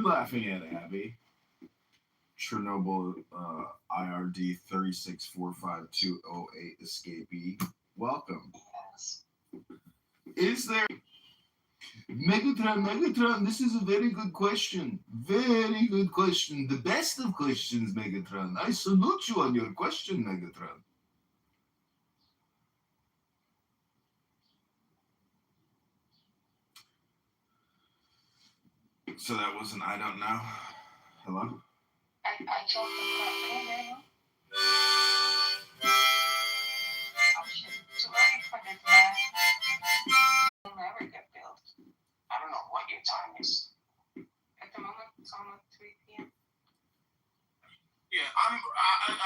laughing at, Abby? Chernobyl IRD 3645208 escapee. Welcome. Yes. Is there Megatron, this is a very good question. Very good question. The best of questions, Megatron. I salute you on your question, Megatron. So that was an I don't know. Hello? I told the oh shit, too early for this, man. Will never get built. I don't know what your time is. At the moment, it's almost 3 p.m. Yeah, I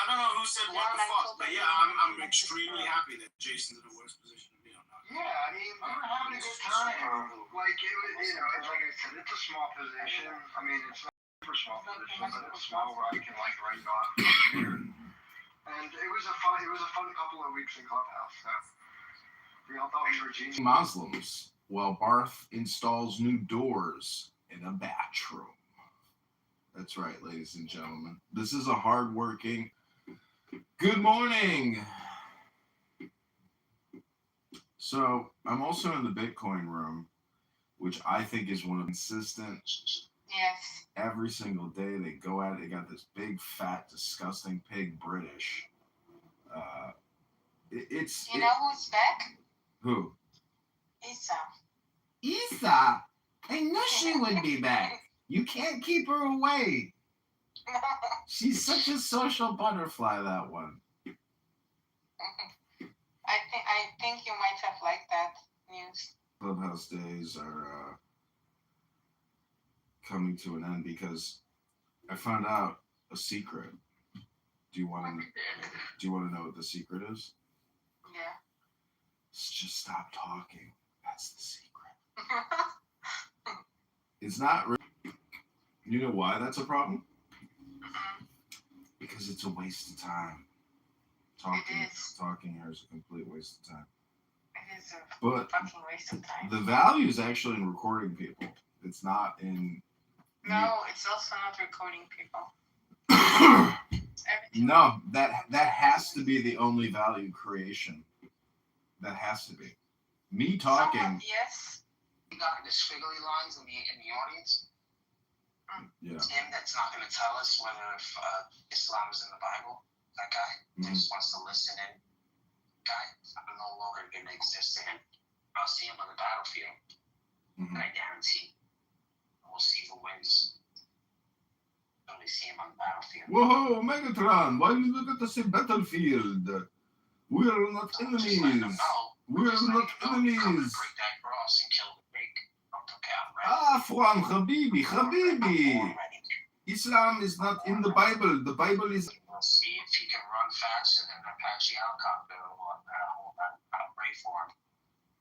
don't know who said what the fuck, but yeah, I'm extremely happy that Jason's in the worst position to be on now. Yeah, I mean, we were having a good time. Like, it was, you know, it's like I said, it's a small position. I mean, it's not a super small position, but it's small where I can, like, write off here. And it was a fun couple of weeks in Clubhouse. So we all thought we were genius. Muslims, while Barth installs new doors in a bathroom. That's right, ladies and gentlemen. This is a hard-working. Good morning. So I'm also in the Bitcoin room, which I think is one of the consistent. Yes. Every single day they go at it. They got this big, fat, disgusting pig British. You know who's back? Who? Isa. Isa? I knew she would be back. You can't keep her away. She's such a social butterfly, that one. I think you might have liked that news. Clubhouse days are coming to an end because I found out a secret. Do you want to know what the secret is? Yeah. Just stop talking. That's the secret. It's not really. You know why that's a problem? Because it's a waste of time. Talking here is a complete waste of time. It is a fucking waste of time. The value is actually in recording people. It's not in. No, it's also not recording people. No, that has to be the only value creation. That has to be. Me talking. Somewhat, yes. We got this squiggly lines in the audience. Yeah. It's him that's not going to tell us whether Islam is in the Bible. That guy that just wants to listen in. Guy, I'm no longer going to exist in him. I'll see him on the battlefield. And I guarantee we'll see who wins. When we see him on the battlefield. Whoa, Megatron, why do you look at the same battlefield? We are not enemies. We are not enemies. Break that cross and kill the pig. Afwan, Habibi. Islam is not in the Bible. The Bible is. We'll see if he can run faster than an Apache helicopter. I'll pray for him.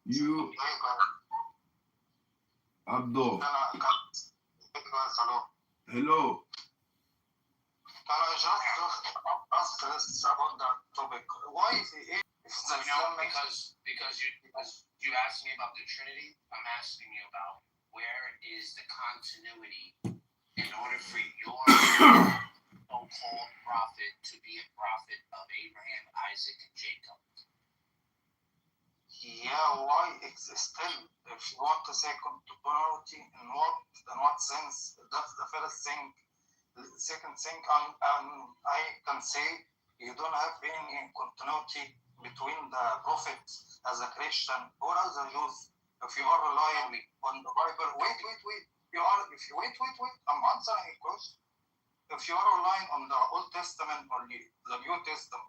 You. Abdo. Hello. Can I just ask this about that topic? Why is it? Because you asked me about the Trinity. I'm asking you about where is the continuity in order for your so-called prophet to be a prophet of Abraham, Isaac, and Jacob. Yeah, why it's still, if you want to say continuity, in what sense? That's the first thing. The second thing, I can say you don't have any continuity between the prophets as a Christian or as a Jews. If you are relying on the Bible, wait. I'm answering a question. If you are relying on the Old Testament or the New Testament,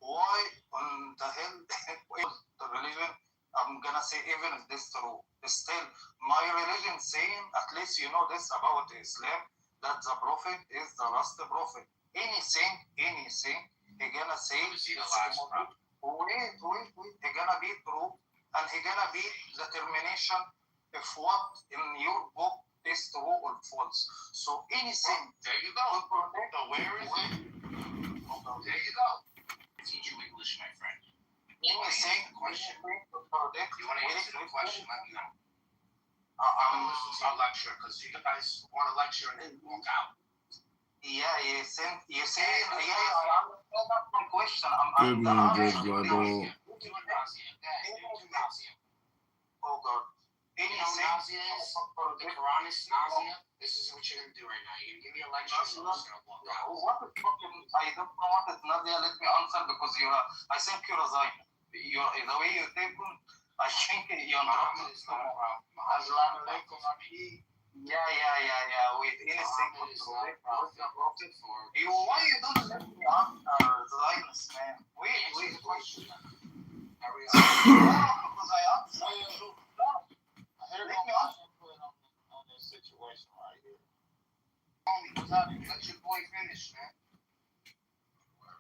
why on the hell the religion? I'm gonna say even if this true, still my religion saying at least you know this about Islam that the prophet is the last prophet. Anything he gonna say the last prophet. Wait, he gonna be true and he gonna be the termination if what in your book is true or false. So anything. There you go. So where is it? There you go. Teach you English, my friend. Anything question. You want to answer the question? Let me know. I'm listening to a lecture because you guys want to lecture and then walk out. Yeah, you say, yeah, I understand that's my question. Good I'm man, gonna Judge Leibel. We'll do nausea. Do nausea. Oh God. You know what nausea is? The Quranic nausea. This is what you're gonna do right now. You're gonna give me a lecture and you're just gonna walk out. What is fucking, I don't know what is nausea. Let me answer because I think you're a Zionist. The way you take them, I think you're not. Muhammad is not a problem. Assalamu alaikum, Abi. Yeah. With anything. Muhammad is not a prophet for. Why you don't let me answer Zionist, man? Answer the question. Hurry up. Because I answer. Let me answer on this situation right here. Homie, what's up? Let your boy finish, man.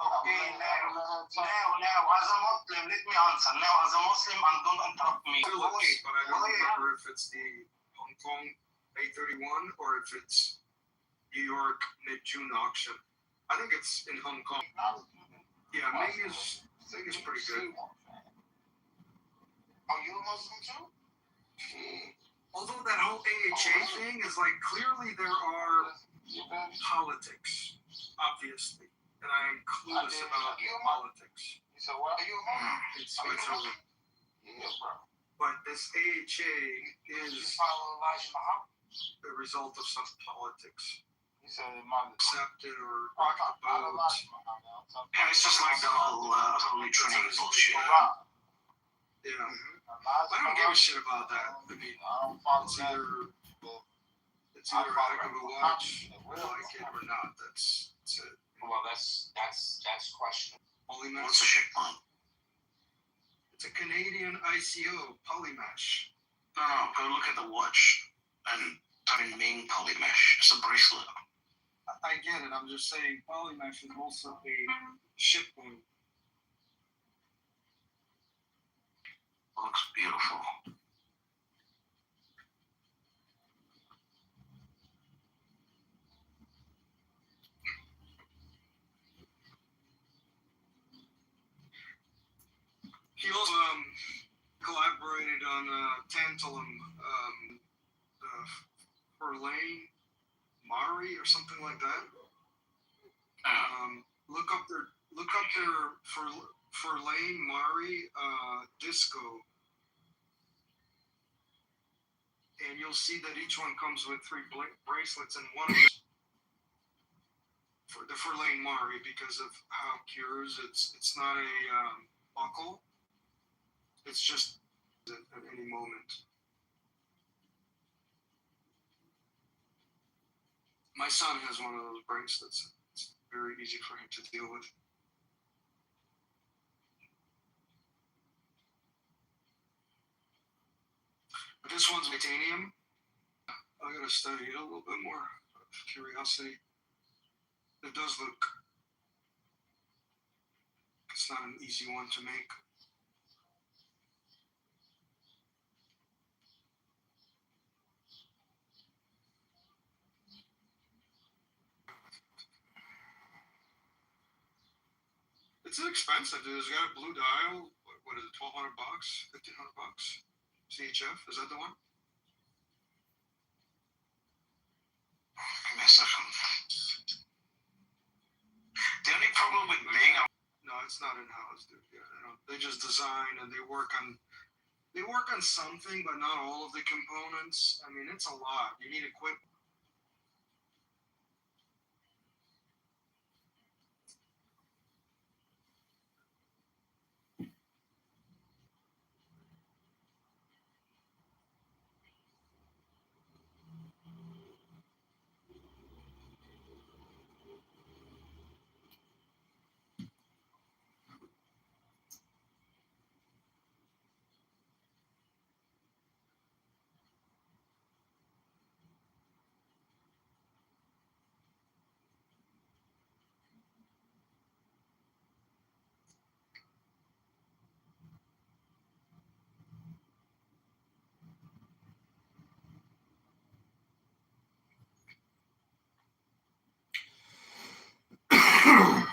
Okay, now, as a Muslim, let me answer. Now, as a Muslim, and don't interrupt me. Wait, but I don't remember if it's the Hong Kong May 31 or if it's New York mid-June auction. I think it's in Hong Kong. Yeah, May is pretty good. Are you a Muslim too? Although that whole AHA thing is like, clearly there are politics, obviously. And I am clueless about politics. So what are you It's over. Yeah, bro. But this AHA is follow Elijah Muhammad? the result of some politics. He said it might Accepted or rocked the boat. Yeah, it's just like the whole Holy Trinity bullshit. Yeah. I don't give a shit about that. I mean, it's either a heck of a watch, I like it or not. That's it. Well, that's questionable. Polymesh. What's the shit on? It's a Canadian ICO, Polymesh. No, go look at the watch and type in Ming Polymesh. It's a bracelet. I get it. I'm just saying Polymesh is also a shipcoin. Looks beautiful. He also collaborated on Tantalum for Lane Mari or something like that. Look up their for Lane Mari disco, and you'll see that each one comes with 3 bracelets, and one of them for the Lane Mari, because of how it cures. It's not a buckle. It's just at any moment. My son has one of those bracelets. It's very easy for him to deal with. But this one's titanium. I gotta study it a little bit more out of curiosity. It does look. It's not an easy one to make. It's inexpensive, dude. It's got a blue dial. What is it? $1,200, $1,500. CHF, is that the one? Give me a second. The only problem with Ming, No, it's not in house, dude. Yeah, they just design and they work on something, but not all of the components. I mean, it's a lot. You need equipment.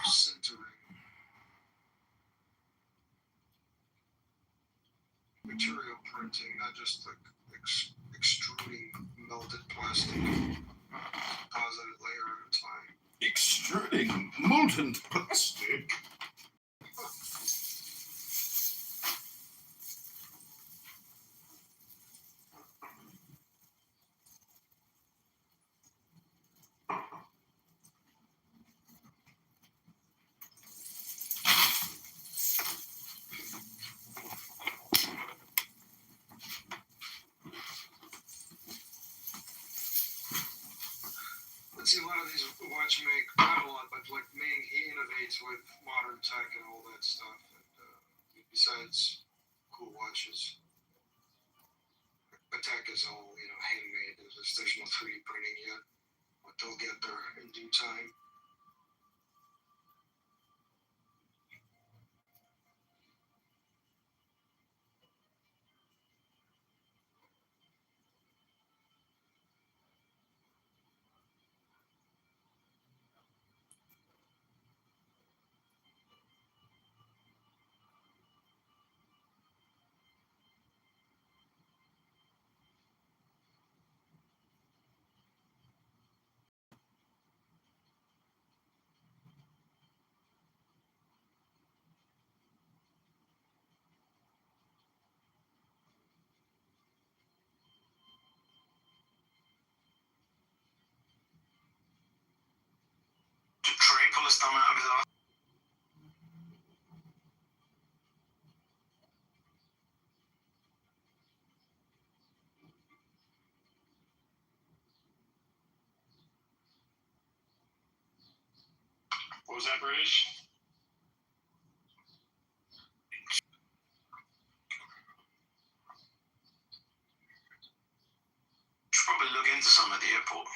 Sintering. Material printing, not just like extruding melted plastic, deposit it layer at a time. Extruding molten plastic. Let's see, a lot of these watch make, not a lot, but like Ming, he innovates with modern tech and all that stuff. And besides cool watches, the tech is all, handmade. There's no 3D printing yet, but they'll get there in due time. Trey, pull his thumb out of his ass. What was that, British? Should probably look into some at the airport.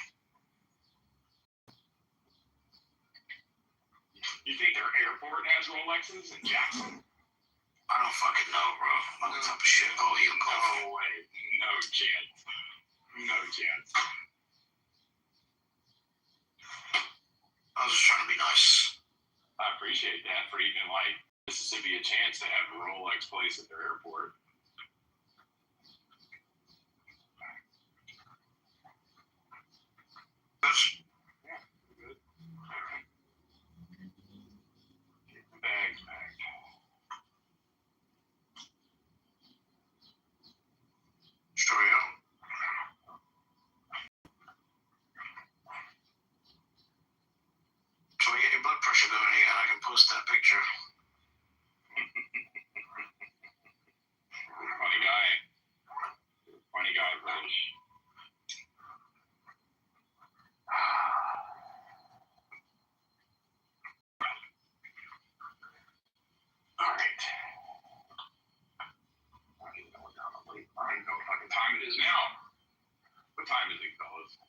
You think their airport has Rolexes in Jackson? I don't fucking know, bro. What type of shit hole you go for? No way. No chance. No chance. I was just trying to be nice. I appreciate that for even, Mississippi a chance to have a Rolex place at their airport. Yeah, good. Get the bags back. Sure, yeah. So we get your blood pressure going again. I can post that picture. Funny guy. Funny guy, Rich. All right. I don't even know what time I'm late. I don't even know what fucking time it is now. What time is it, fellas?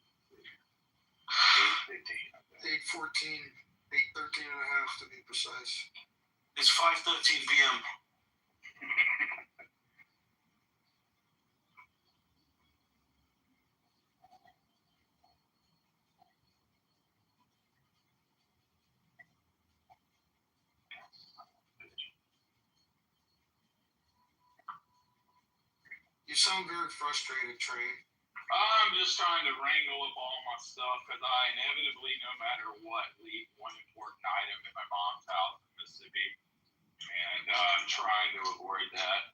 8:14, 8:15. 8:13 and a half to be precise. It's 5:13 p.m. You sound very frustrated, Trey. I'm just trying to wrangle up all my stuff because I inevitably, no matter what, leave one important item at my mom's house in Mississippi. And I'm trying to avoid that.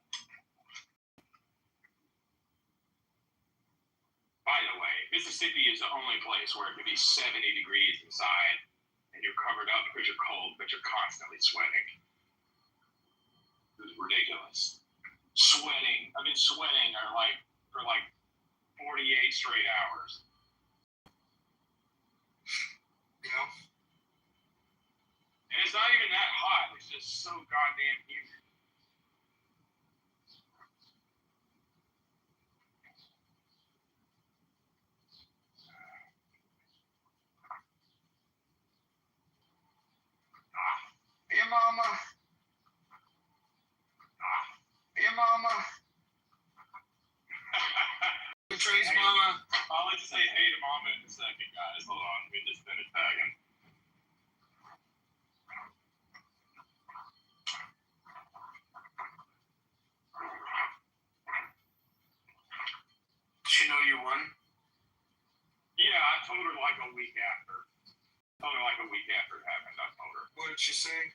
By the way, Mississippi is the only place where it could be 70 degrees inside and you're covered up because you're cold, but you're constantly sweating. This is ridiculous. Sweating. I've been sweating for 48 straight hours. Yeah. And it's not even that hot. It's just so goddamn humid. Hey, mama. Hey, mama. Trey's mama. I'll let you say hey to mama in a second, guys. Hold on. Let me just finish tagging. She know like a week after. Only like a week after it happened, I told her. What did she say?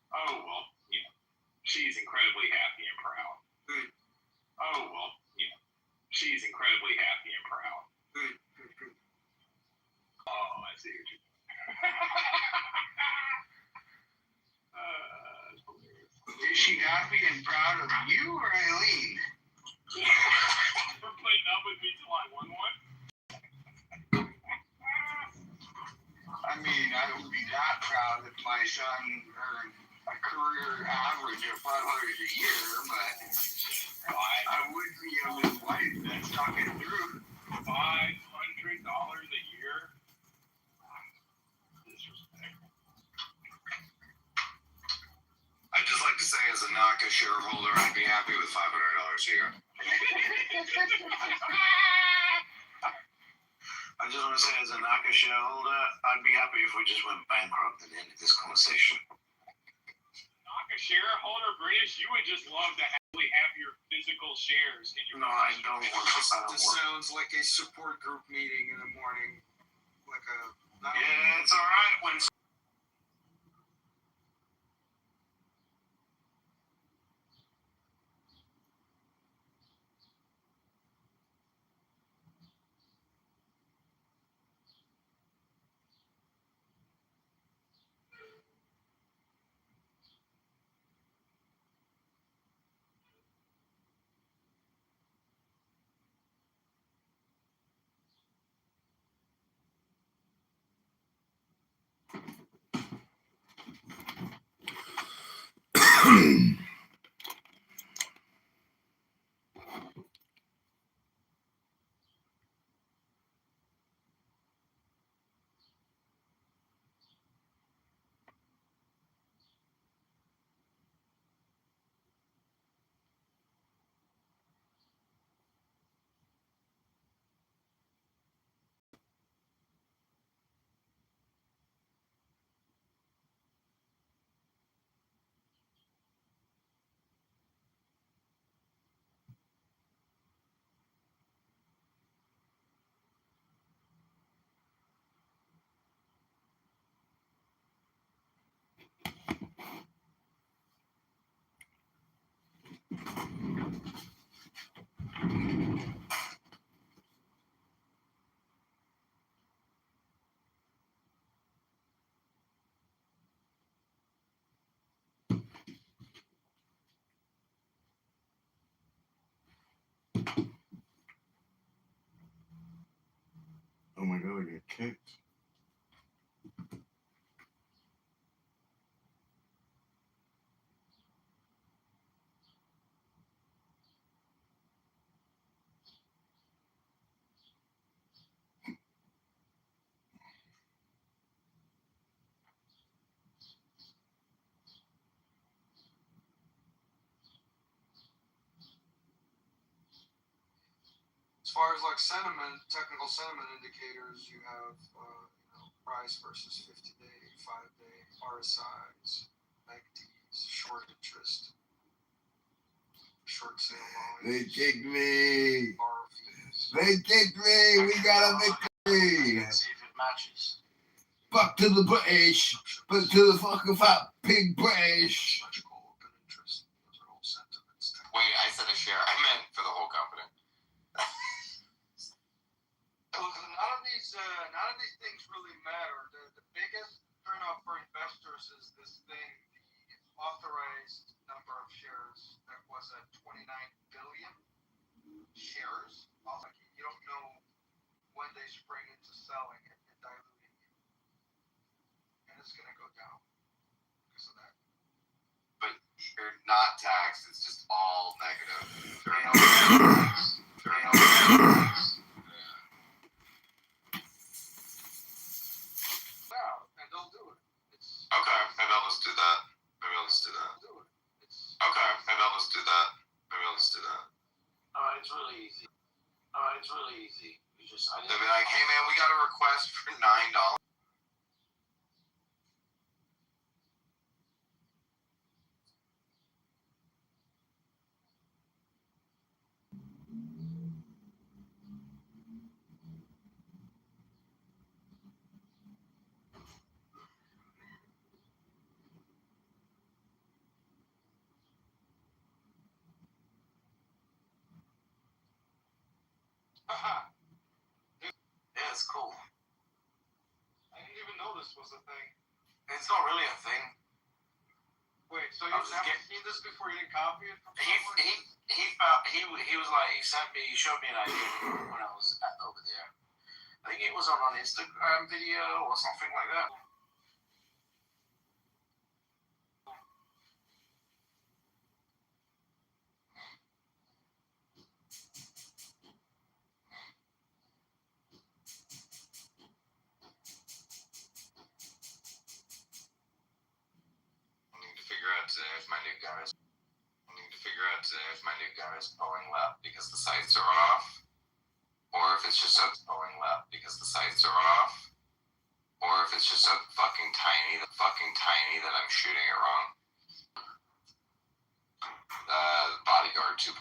Oh, well, she's incredibly happy and proud. Good. Oh, well, she's incredibly happy and proud. Good. Oh, I see what you Is she happy and proud of you or Eileen? For putting up with me till I won one? I mean, I would be that proud if my son earned a career average of 500 a year, but I would be of his wife that's talking through. $500 a year? Disrespectful. I'd just like to say, as a NACA shareholder, I'd be happy with $500 a year. I just want to say, as a NACA shareholder, I'd be happy if we just went bankrupt at the end of this conversation. Knock a shareholder, British, you would just love to actually have your physical shares in your No, I don't want to. This sounds like a support group meeting in the morning. Like a. Yeah, it's all right when. Oh my god, I get kicked. As far as like sentiment, technical sentiment indicators, you have price versus 50-day, 5-day, RSIs, MACDs, short interest, short sale They volumes, kicked me. borrow fees. They kicked me. We got a victory. Let's see if it matches. Fuck to the British. Fuck to the fucking fat pig British. Logical open interest. Those are all sentiments. Wait, I said a share. I meant for the whole company. None of these things really matter. The biggest turnout for investors is this thing, the authorized number of shares that was at 29 billion shares. Like, you don't know when they spring into selling it and diluting you, and it's gonna go down because of that. But you're not taxed. It's just all negative. And they'll do it. Okay, maybe I'll just do that. Maybe I'll just do that. Do it. Okay, maybe I'll just do that. Maybe I'll just do that. It's really easy. It's really easy. You just They'll be like, hey man, we got a request for $9. was the thing. It's not really a thing. Wait, so I you was just never seen this before? You didn't copy it from He someone? was like, he showed me an idea when I was over there. I think it was on an Instagram video or something like that. I need to figure out if my new guy is pulling left because the sights are off, or if it's just so pulling left because the sights are off, or if it's just so fucking tiny that I'm shooting it wrong. Bodyguard 2.0.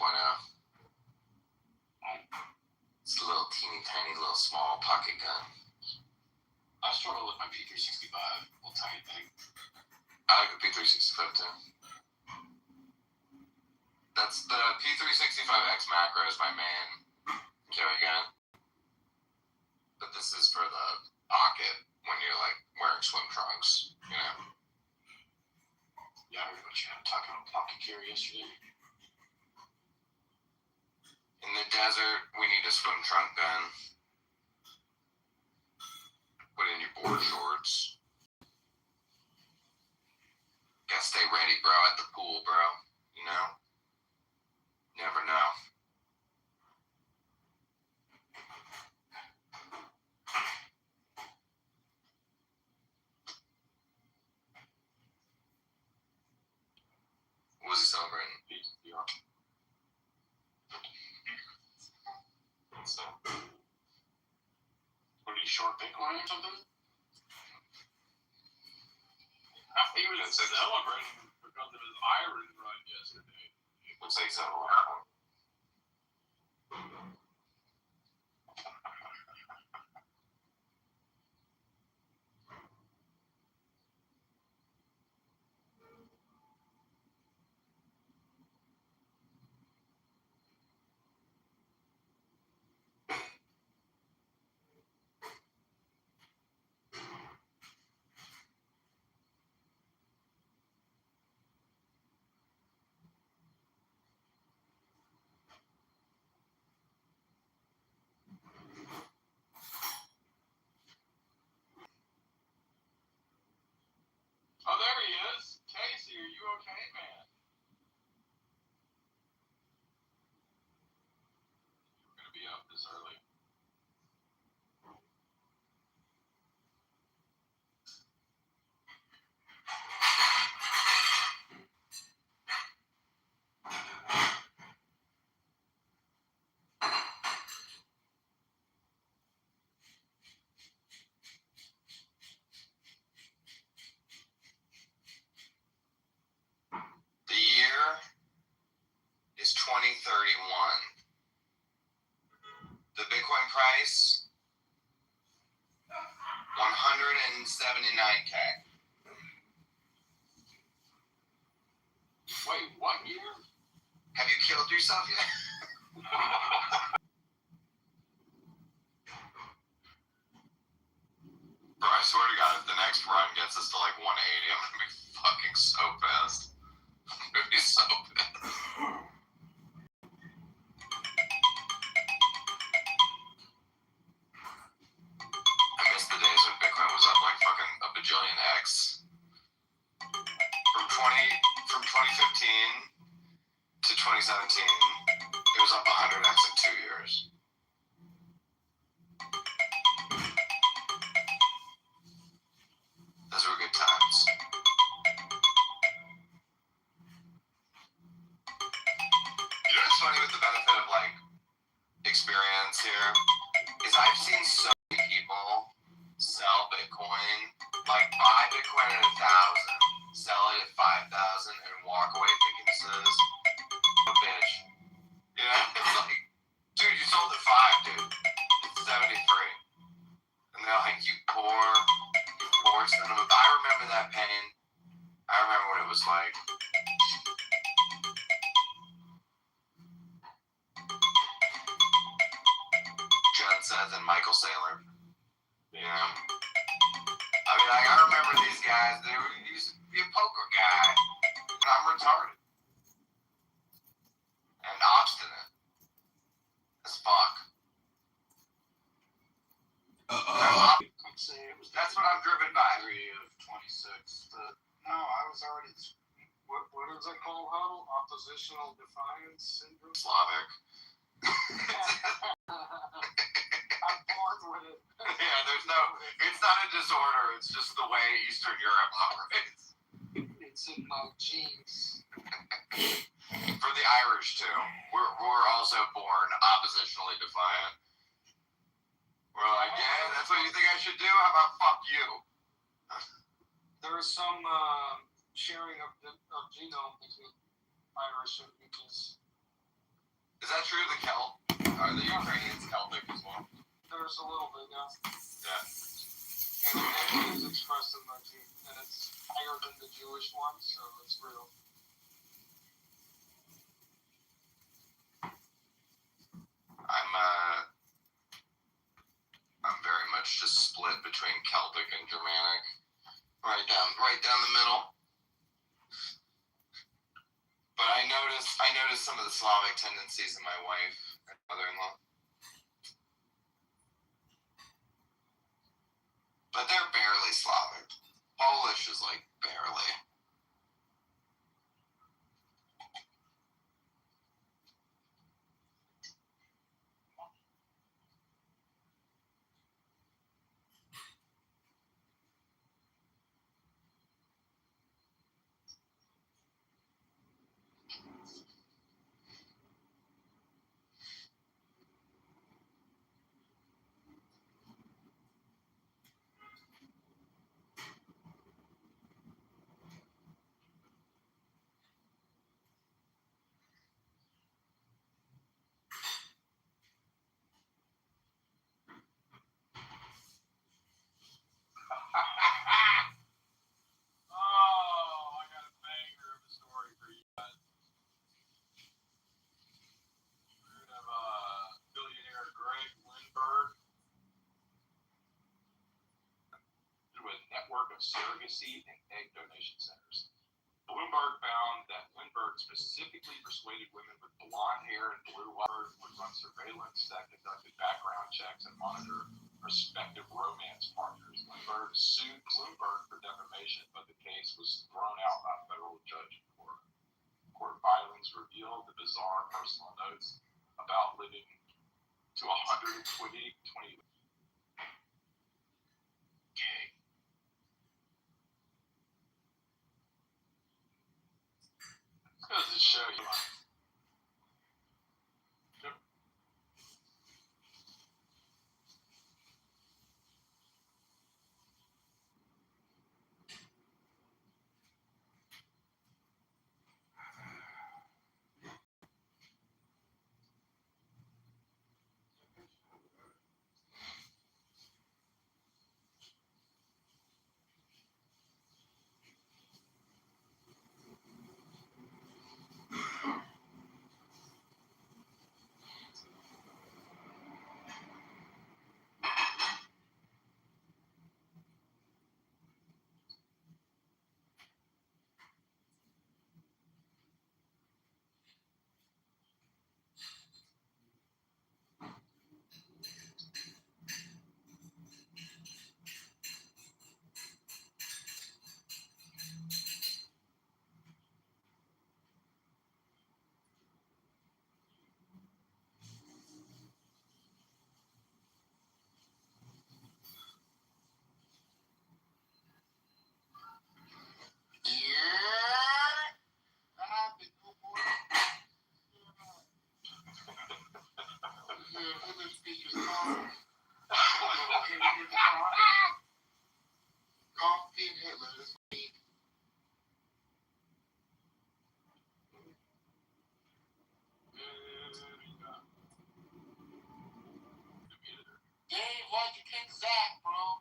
It's a little teeny tiny, little small pocket gun. I struggle with my P365, little tiny thing. I like the P365 too. That's the P365X macro is my main carry gun. But this is for the pocket when you're like wearing swim trunks, you know. Yeah, I heard what you were talking about pocket carry yesterday. In the desert, we need a swim trunk gun. Put in your board shorts. Gotta stay ready, bro, at the pool, bro. You know? Never know. What was he celebrating? So, what did he short Bitcoin or something? He was celebrating because of his iron run yesterday. Looks like he's having a lot. Oh, there he is. Casey, are you okay, man? You're gonna be up this early. The year is 2031. The Bitcoin price, 179K. Wait, what year? Have you killed yourself yet? Bro, I swear to God, if the next run gets us to like 180, I'm gonna be fucking so pissed. I'm gonna be so pissed. I miss the days when Bitcoin was up like fucking a bajillion X. From 2015 to 2017, it was up 100X in 2 years. Those were good times. You know what's funny with the benefit of like experience here is I've seen so many people sell Bitcoin, like buy Bitcoin at 1,000, sell it at 5,000, and walk away thinking this is a bitch. You know, it's like, dude, you sold at 5, dude. It's 73. And they're like, you poor son of a. I remember that pain. I remember what it was like. John Seth and Michael Saylor. You know? I mean, Like, I remember these guys. He used to be a poker guy, and I'm retarded and obstinate as fuck. That's what I'm driven by. Of 26. No, I was already. What is it called, Huddle? Oppositional defiance syndrome? Slavic. I'm born with it. Yeah, it's not a disorder, it's just the way Eastern Europe operates. It's in my genes. For the Irish, too. We're also born oppositionally defiant. We're like, yeah, that's what you think I should do? How about fuck you? There is some sharing of genome between Irish and Ukrainians. Is that true? The Celt? Are the Ukrainians Celtic as well? There's a little bit, yeah. Yeah. And it is expressed in my gene, and it's higher than the Jewish one, so it's real. I'm very much just split between Celtic and Germanic. Right down the middle. But I noticed some of the Slavic tendencies in my wife and mother-in-law. But they're barely Slavic. Polish is like barely. Oh, I got a banger of a story for you guys. We're gonna have billionaire Greg Lindbergh through a network of surrogacy and egg donation centers. Bloomberg found that Lindbergh specifically persuaded women with blonde hair and blue eyes would run surveillance that conducted background checks and monitor prospective romance partners. Lindbergh sued Bloomberg for defamation, but the case was thrown out by a federal judge in court. Court filings revealed the bizarre personal notes about living to 120. Okay. This goes to show you. Dave, why'd you pick Zach, bro?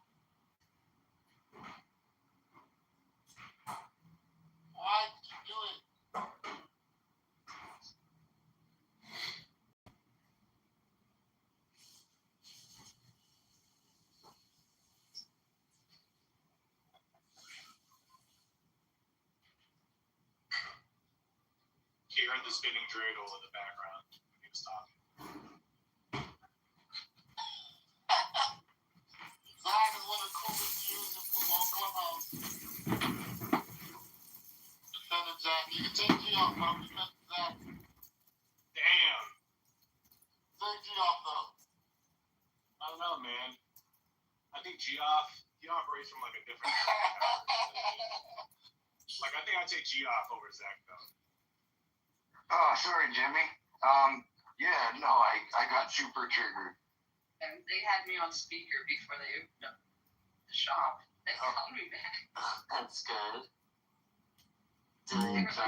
Why did you do it? You heard the spinning dreidel in the background when he was talking. Zach is one of the coolest dudes in football clubhouse. Defender Zach, you can take G off, bro. Defender Zach. Damn. Take G off, though. I don't know, man. I think Geoff, he operates from like a different like I think I'd take Geoff over Zach though. Oh, sorry, Jimmy. Yeah, no, I got super triggered. And they had me on speaker before they opened up the shop. They called me back. That's good.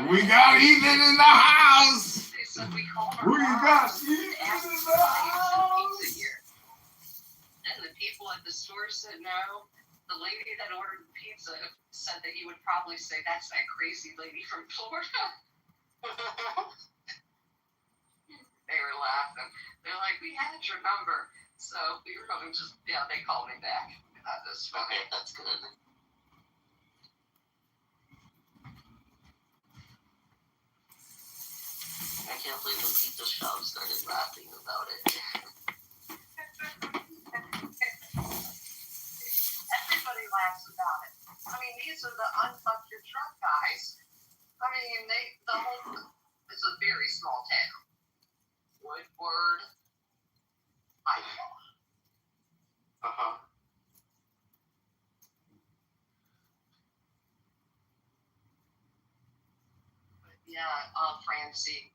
We got Ethan in the house. They said we called our We got boss Ethan and asked in if the they had house. some pizza here. And the people at the store said no. The lady that ordered the pizza said that you would probably say that's that crazy lady from Florida. They were laughing. They're like, we had your number. So we were going to just, yeah, they called me back. That's funny. Okay, that's good. I can't believe the pizza shop started laughing about it. Everybody laughs about it. I mean, these are the unfuck your truck guys. I mean, it's a very small town. Woodward, Iowa. Uh-huh. Yeah, Francie.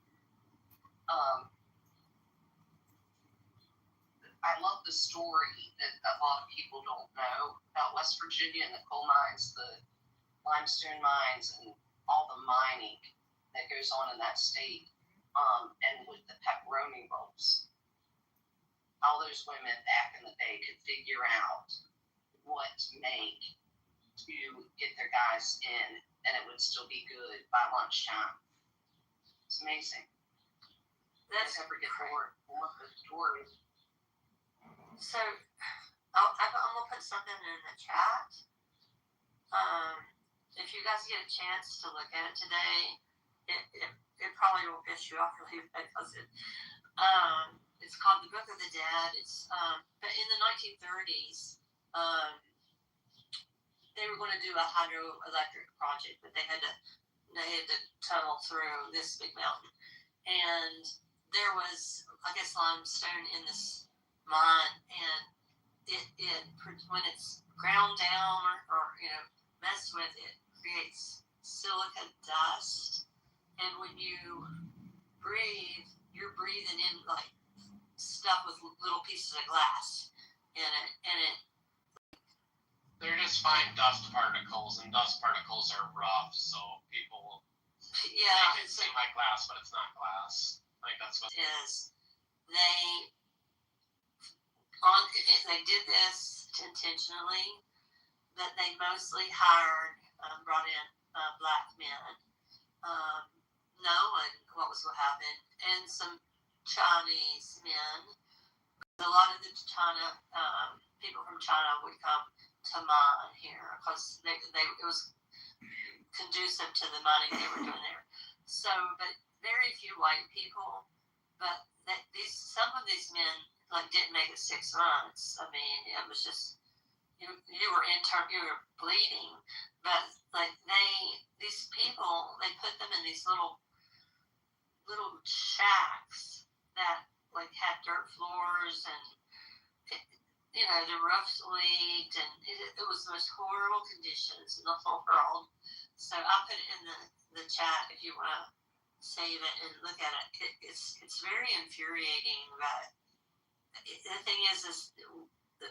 I love the story that a lot of people don't know about West Virginia and the coal mines, the limestone mines, and all the mining that goes on in that state. And with the pepperoni rolls, all those women back in the day could figure out what to make to get their guys in, and it would still be good by lunchtime. It's amazing. That's I never get bored. I love the story. so. I'm gonna put something in the chat. If you guys get a chance to look at it today, it probably will piss you off really bad because it's called The Book of the Dead. It's but in the 1930s, they were going to do a hydroelectric project, but they had to tunnel through this big mountain, and there was, I guess, limestone in this mine, and it when it's ground down or messed with, it creates silica dust, and when you breathe, you're breathing in like stuff with little pieces of glass in it, and they're just fine dust particles, and dust particles are rough, so people make it seem like glass, but it's not glass. Like that's what it is. They did this intentionally, but they mostly brought in black men, knowing what was going to happen, and some Chinese men. A lot of the people from China would come to mine here because it was conducive to the mining they were doing there. So, but very few white people. But some of these men didn't make it 6 months. I mean, it was just you were bleeding, but these people, they put them in these little shacks that had dirt floors, and the roofs leaked, and it was the most horrible conditions in the whole world. So I'll put it in the chat if you want to save it and look at it. It's very infuriating, but the thing is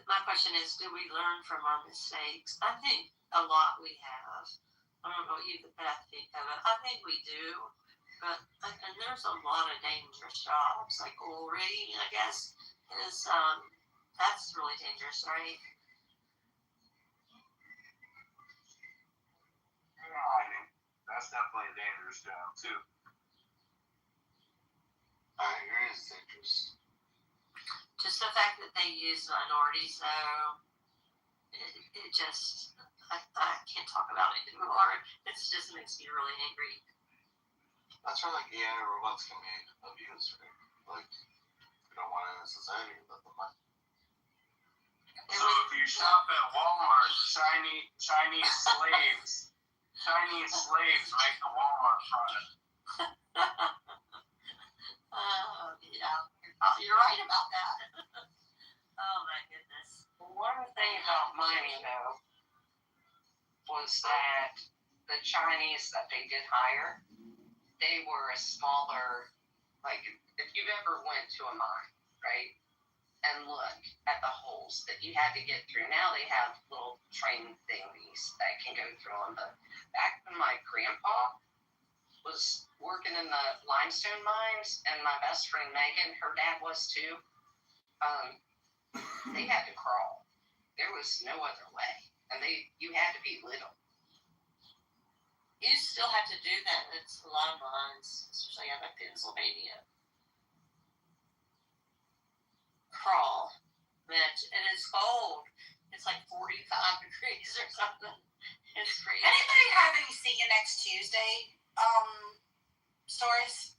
my question is, do we learn from our mistakes? I think a lot we have. I don't know what you think of it. I think we do, and there's a lot of dangerous jobs, like oil rigging, I guess, is that's really dangerous, right? Yeah, I think that's definitely a dangerous job too. I agree, it's dangerous. Just the fact that they use minorities, though, it just, I can't talk about it anymore. It just makes me really angry. That's where like AI robots can be abused, right? Like, we don't want it in society, let them mind. So if you shop at Walmart, Chinese slaves make the Walmart product. Oh, yeah. You're right about that. Oh, my goodness. One thing about mining, though, was that the Chinese that they did hire, they were a smaller, like, if you've ever went to a mine, right, and look at the holes that you had to get through. Now they have little train thingies that can go through them, but back when my grandpa was working in the limestone mines, and my best friend Megan, her dad was too, they had to crawl. There was no other way, and you had to be little. You still have to do that. It's a lot of mines, especially out of Pennsylvania. Crawl. And it's cold. It's like 45 degrees or something. It's crazy. Anybody have any See You Next Tuesday stories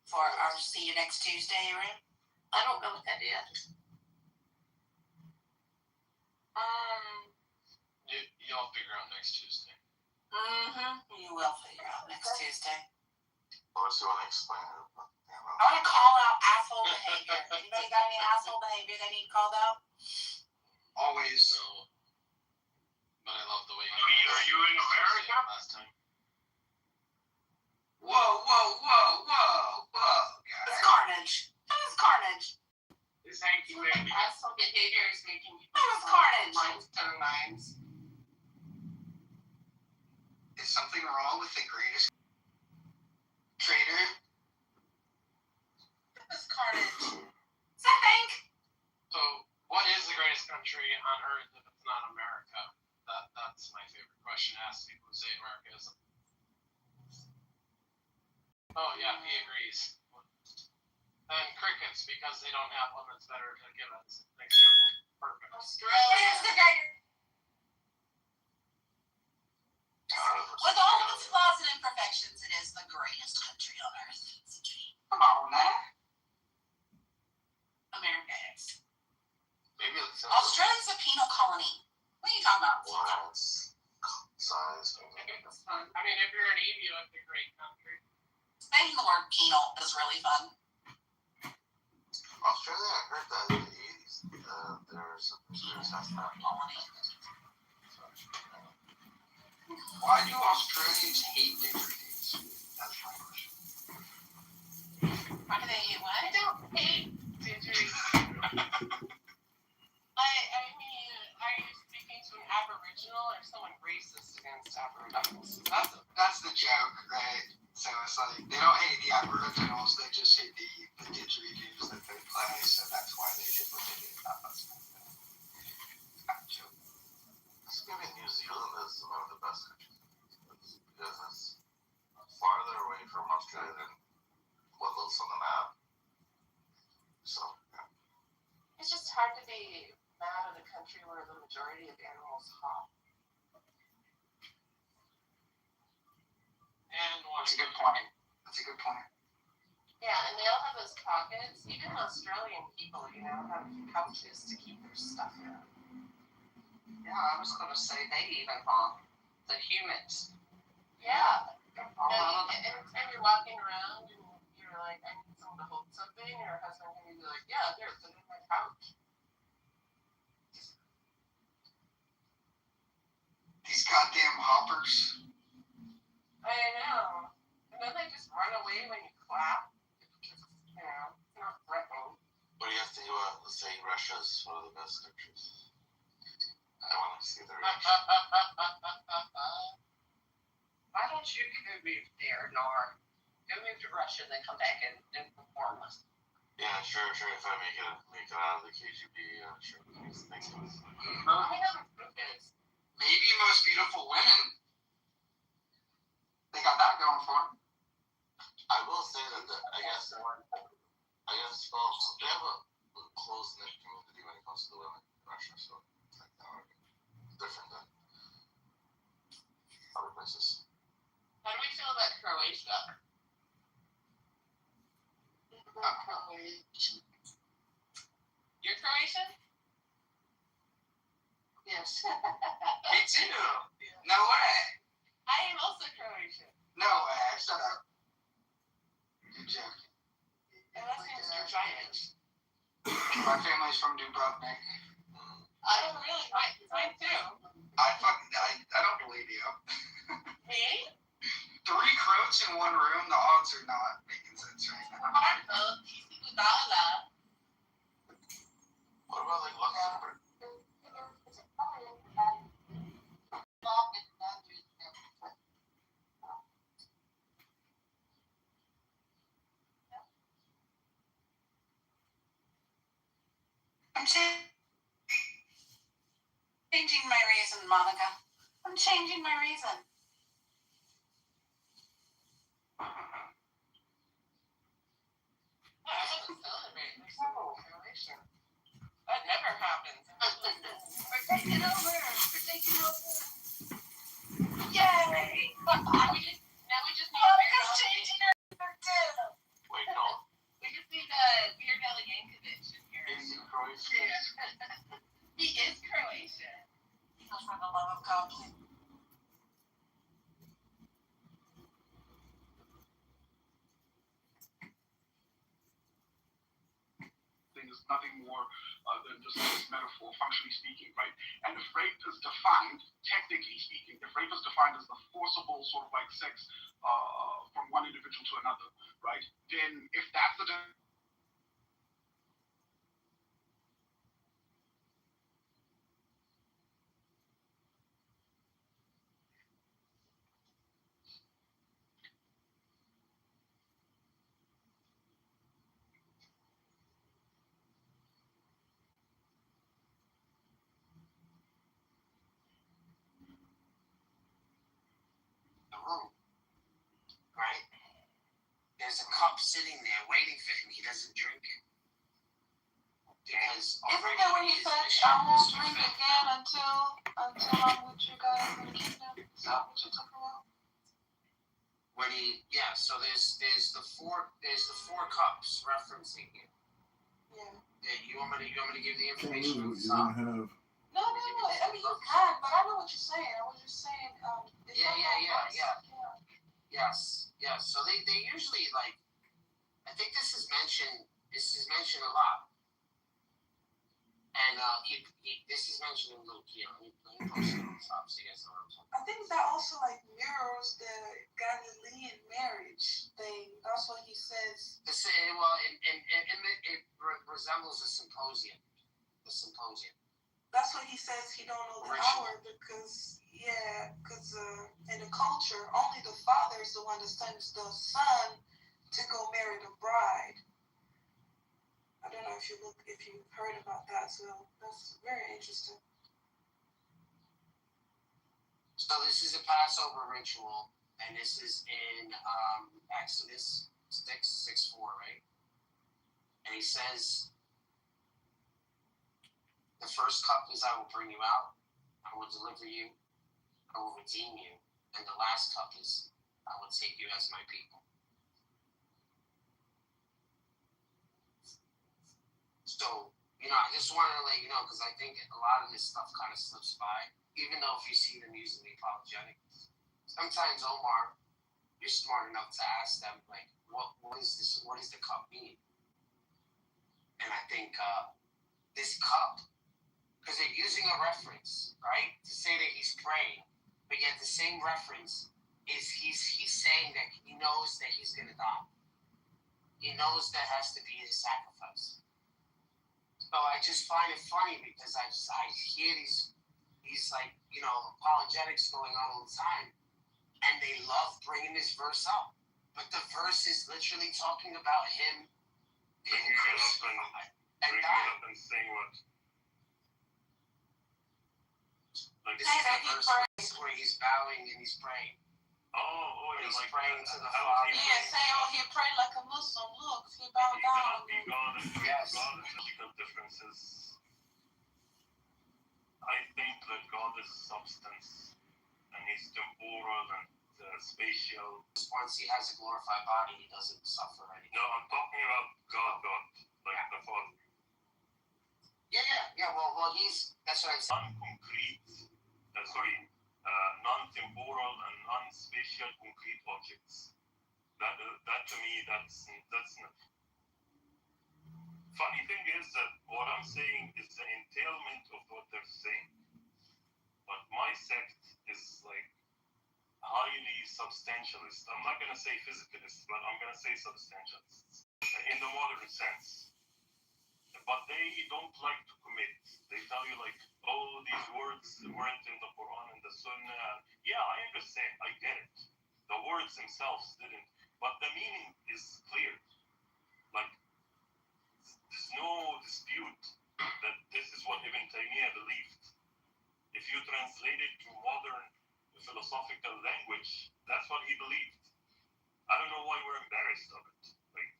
for our See You Next Tuesday room? I don't know what that is. You'll figure out next Tuesday. You will figure out next Tuesday. Or so I want to explain it. I want to call out asshole behavior. Anybody got any asshole behavior they need called out? Always. No. But I love the way Are you in America? Last time. Whoa, guys. It's carnage. That was carnage. This hanky baby. Asshole behavior is making you That was carnage. limestone mines. Is something wrong with the greatest trader? That was carnage. Is that Hank? So, what is the greatest country on earth if it's not America? That's my favorite question to ask people who say America isn't. Oh yeah, he agrees. And crickets, because they don't have one that's better to give us an example. Perfect. It is the greatest. With all of its flaws and imperfections, it is the greatest country on earth. It's a dream. Come on, man. America is. Maybe it's Australia's a penal colony. What are you talking about? Wow, it's size. It's fun. I mean, if you're an emu, it's a great country. Saying the word penal is really fun. Australia, I heard that in the 80s. There's Colony. Why do Australians hate didgeridoos? That's my question. Why do they hate what? I don't hate didgeridoos. I mean, are you speaking to an Aboriginal or someone racist against Aboriginals? That's the joke, right? So it's like, they don't hate the Aboriginals, they just hate the didgeridoos that they play, so that's why they did what they did. That's not a joke. Maybe New Zealand is one of the best countries because it's farther away from Australia than what looks on the map. So, yeah. It's just hard to be mad at a country where the majority of animals hop. And That's a good point. That's a good point. Yeah, and they all have those pockets. Even Australian people, have pouches to keep their stuff in. Yeah, I was going to say they even honk. The humans. Yeah. And you're walking around and you're like, I need someone to hold something, and your husband can be like, yeah, there, put it in my pouch. These goddamn hoppers. I know. And then they just run away when you clap. It's not threatening. What do you have to do? Let's say Russia's one of the best countries. I want to see the reaction. Why don't you go move there, Nar? Go move to Russia, then come back and perform us. Yeah, sure. If I make it out of the KGB, sure. Thanks. I know the kids. Maybe most beautiful women. They got that going for them. I will say that I guess, well, they have a close-knit community when it comes to the women in Russia, so it's like, different than other places. How do we feel about Croatia? You're Croatian? Yes. Me too. No way. I am also Croatian. No way. Shut up. You're joking. And that's Mr. Giant. My family's from Dubrovnik. I don't really. Mine too. I don't believe you. Me? 3 Croats in one room. The odds are not making sense right now. Marco, Udala. What about like Luxembourg? I'm changing my reason, Monica. I'm changing my reason. Croatia. That never happens. We're taking over. We're taking over. Now Yay! we just need Monica's changing her too. Wait, no. We just need Weird Al Yankovic in here. Is he Croatian? He is Croatian. For the love of God, please. Is nothing more than just this metaphor, functionally speaking, right? And if rape is defined, technically speaking, if rape is defined as the forcible sort of like sex from one individual to another, right? Then if that's the room, right? There's a cup sitting there waiting for him. He doesn't drink it. Because Isn't that when he said, I won't drink again until I'm with you guys in the kingdom? Is that what you took about? when so there's the four cups referencing it. Yeah. You want me to give the Can't information lose on what the you're top? gonna have. No. I mean, you can, but I know what you're saying. I was just saying, is Yeah. that Yes. So they usually like. I think this is mentioned a lot. And this is mentioned in Luke here. Let me post it on top so you guys know what I'm talking about. I think that also like mirrors the Galilean marriage thing. That's what he says. It resembles a symposium. The symposium. That's what he says. He don't know the Ritual. hour because in the culture, only the father is the one that sends the son to go marry the bride. I don't know if you've heard about that. So that's very interesting. So this is a Passover ritual, and this is in Exodus 6:4, right? And he says, the first cup is I will bring you out, I will deliver you, I will redeem you. And the last cup is I will take you as my people. So, I just wanted to let you know, because I think a lot of this stuff kind of slips by, even though if you see them using the apologetics. Sometimes, Omar, you're smart enough to ask them, like, what is this? What does the cup mean? And I think this cup, because they're using a reference, right, to say that he's praying, but yet the same reference is he's saying that he knows that he's going to die. He knows that has to be his sacrifice. So I just find it funny because I hear these like, apologetics going on all the time, and they love bringing this verse up. But the verse is literally talking about him being crucified and dying. and saying what? Like, This is the verse where he's bowing and he's praying. He's like praying to the how Father. is Yeah, say, he prayed like a Muslim. Look, he bowed down. Yes. Differences. I think that God is substance, and He's temporal, and spatial. Once he has a glorified body, he doesn't suffer anymore. No, I'm talking about God, like the Father. Yeah. Well, that's what I'm saying. Non-concrete, non-temporal and non-spatial concrete objects. That to me, that's not. Funny thing is that what I'm saying is the entailment of what they're saying. But my sect is like highly substantialist. I'm not gonna say physicalist, but I'm gonna say substantialist in the modern sense. But they don't like to commit. They tell you like, oh, these words weren't in the Quran and the Sunnah. Yeah, I understand. I get it. The words themselves didn't, but the meaning is clear. Like, there's no dispute that this is what Ibn Taymiyyah believed. If you translate it to modern philosophical language, that's what he believed. I don't know why we're embarrassed of it. Like,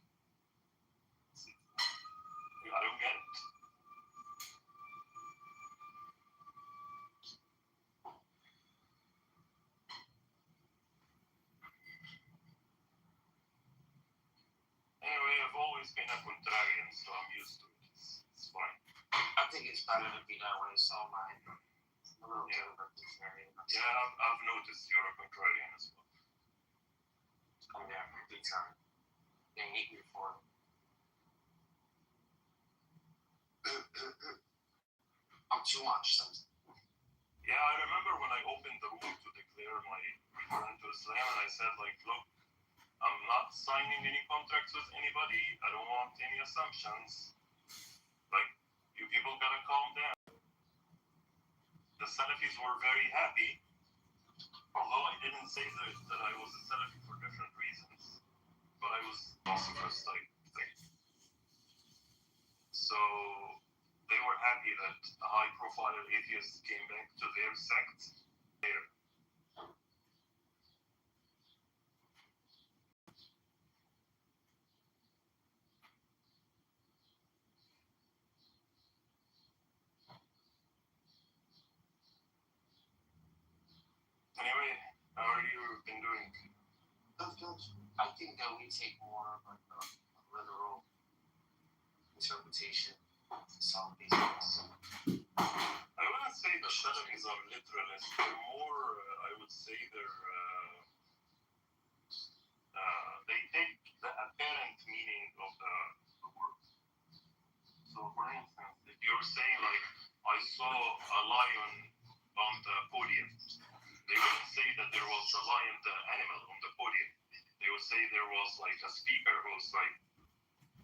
I don't get it. Anyway, I've always been a contrarian, so I'm used to it. It's fine. I think it's better to be that way, so I'm a little bit of a contrarian. Yeah, I've noticed you're a contrarian as well. Oh yeah, big time. They hate me for it. I'm too much sometimes. Yeah, I remember when I opened the room to declare my return to Islam, and I said, like, look, I'm not signing any contracts with anybody. I don't want any assumptions. Like, you people gotta calm down. The Salafis were very happy, although I didn't say that I was a Salafi for different reasons, but I was pacifist type thing. So they were happy that a high-profile atheist came back to their sect. Anyway, how are you been doing? I think that we take more of like a literal interpretation of some of these things. I wouldn't say the Salafis are literalists. They're more, I would say they take the apparent meaning of the word. So, for instance, if you're saying like, I saw a lion on the podium, they wouldn't say that there was a lion, the animal, on the podium. They would say there was like a speaker who was like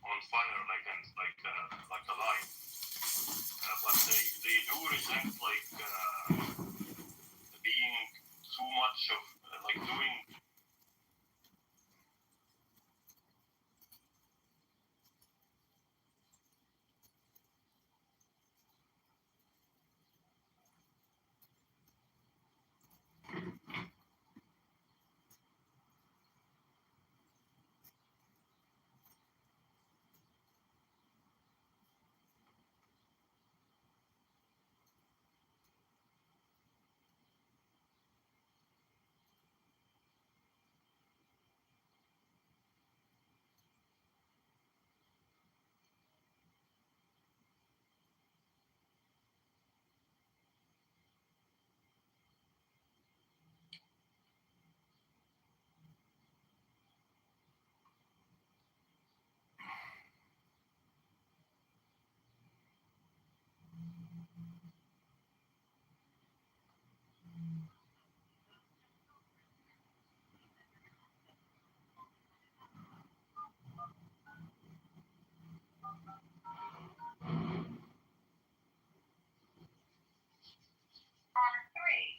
on fire, like a lion. But they do reject like being too much of like doing.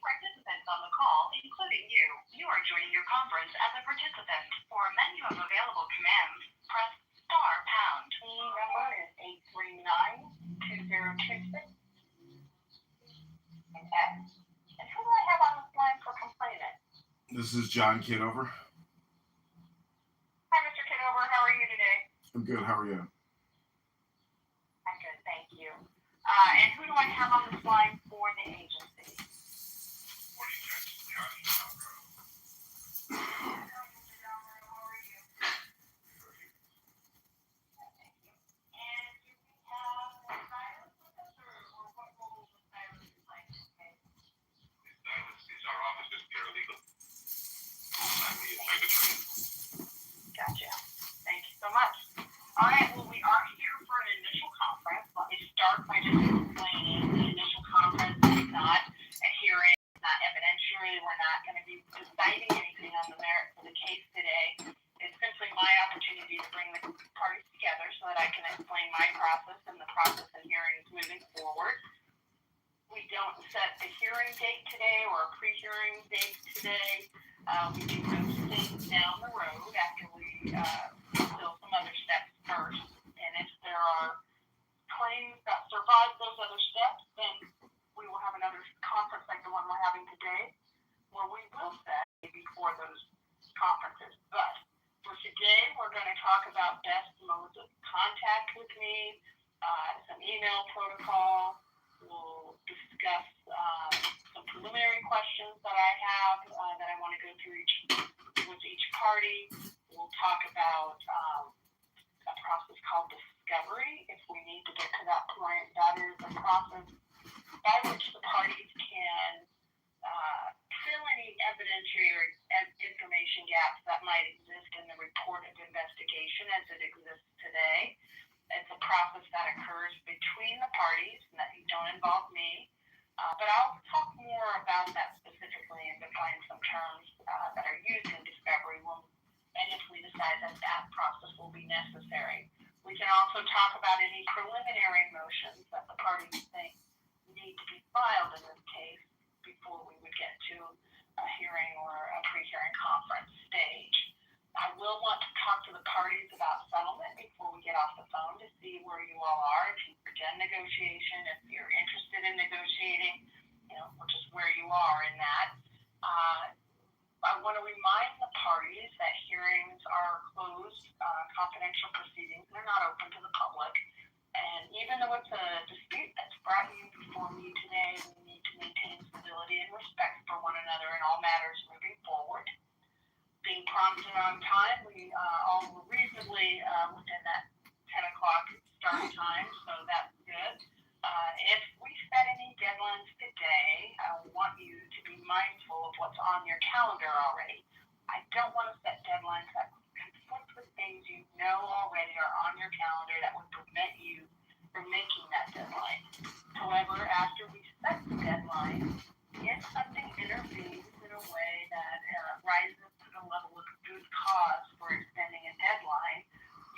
Participants on the call, including you. You are joining your conference as a participant. For a menu of available commands, press star pound. The number is 839-2026. Okay. And who do I have on this line for complainant? This is John Kitover. Hi, Mr. Kitover. How are you today? I'm good. How are you? I'm good, thank you. And who do I have on this line for the agency? process and hearings moving forward. We don't set a hearing date today or a pre-hearing date today. We do those things down the road after we fulfill some other steps first. And if there are claims that survive those other steps, then we will have another conference like the one we're having today, where we will set before those conferences. But for today, we're going to talk about best modes of contact with me, some email protocol. We'll discuss some preliminary questions that I have that I want to go through with each party. We'll talk about a process called discovery. If we need to get to that point, that is a process by which the parties can fill any evidentiary or information gaps that might exist in the report of investigation as it exists today. It's a process that occurs between the parties and that you don't involve me. But I'll talk more about that specifically and define some terms that are used in discovery and if we decide that that process will be necessary. We can also talk about any preliminary motions that the parties think need to be filed in this case before we would get to a hearing or a pre-hearing conference stage. I will want to talk to the parties about settlement before we get off the phone to see where you all are, if you've begun negotiation, if you're interested in negotiating, which is where you are in that. I want to remind the parties that hearings are closed, confidential proceedings. They're not open to the public. And even though it's a dispute that's brought you before me today, we need to maintain civility and respect for one another in all matters moving forward. Being prompt and on time, we all were reasonably within that 10 o'clock start time, so that's good. If we set any deadlines today, I want you to be mindful of what's on your calendar already. I don't want to set deadlines that conflict with things you know already are on your calendar that would prevent you from making that deadline. However, after we set the deadline, if something intervenes in a way that rises to the level of good cause for extending a deadline,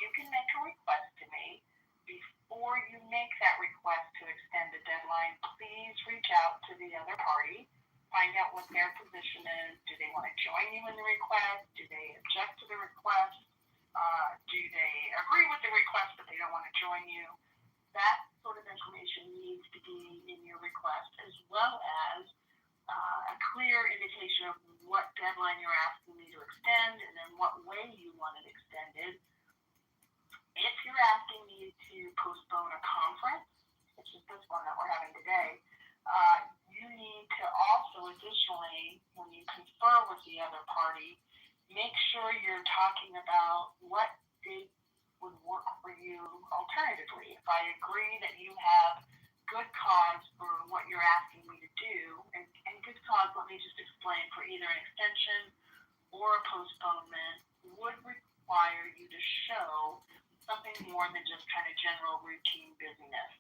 you can make a request to me. Before you make that request to extend the deadline, please reach out to the other party, find out what their position is. Do they want to join you in the request? Do they object to the request? Do they agree with the request but they don't want to join you? That sort of information needs to be in your request, as well as a clear indication of what deadline you're asking me to extend and then what way you want it extended. If you're asking me to postpone a conference, which is this one that we're having today, you need to also additionally, when you confer with the other party, make sure you're talking about what date would work for you alternatively. If I agree that you have good cause for what you're asking me to do, and good cause, let me just explain, for either an extension or a postponement would require you to show something more than just kind of general routine busyness.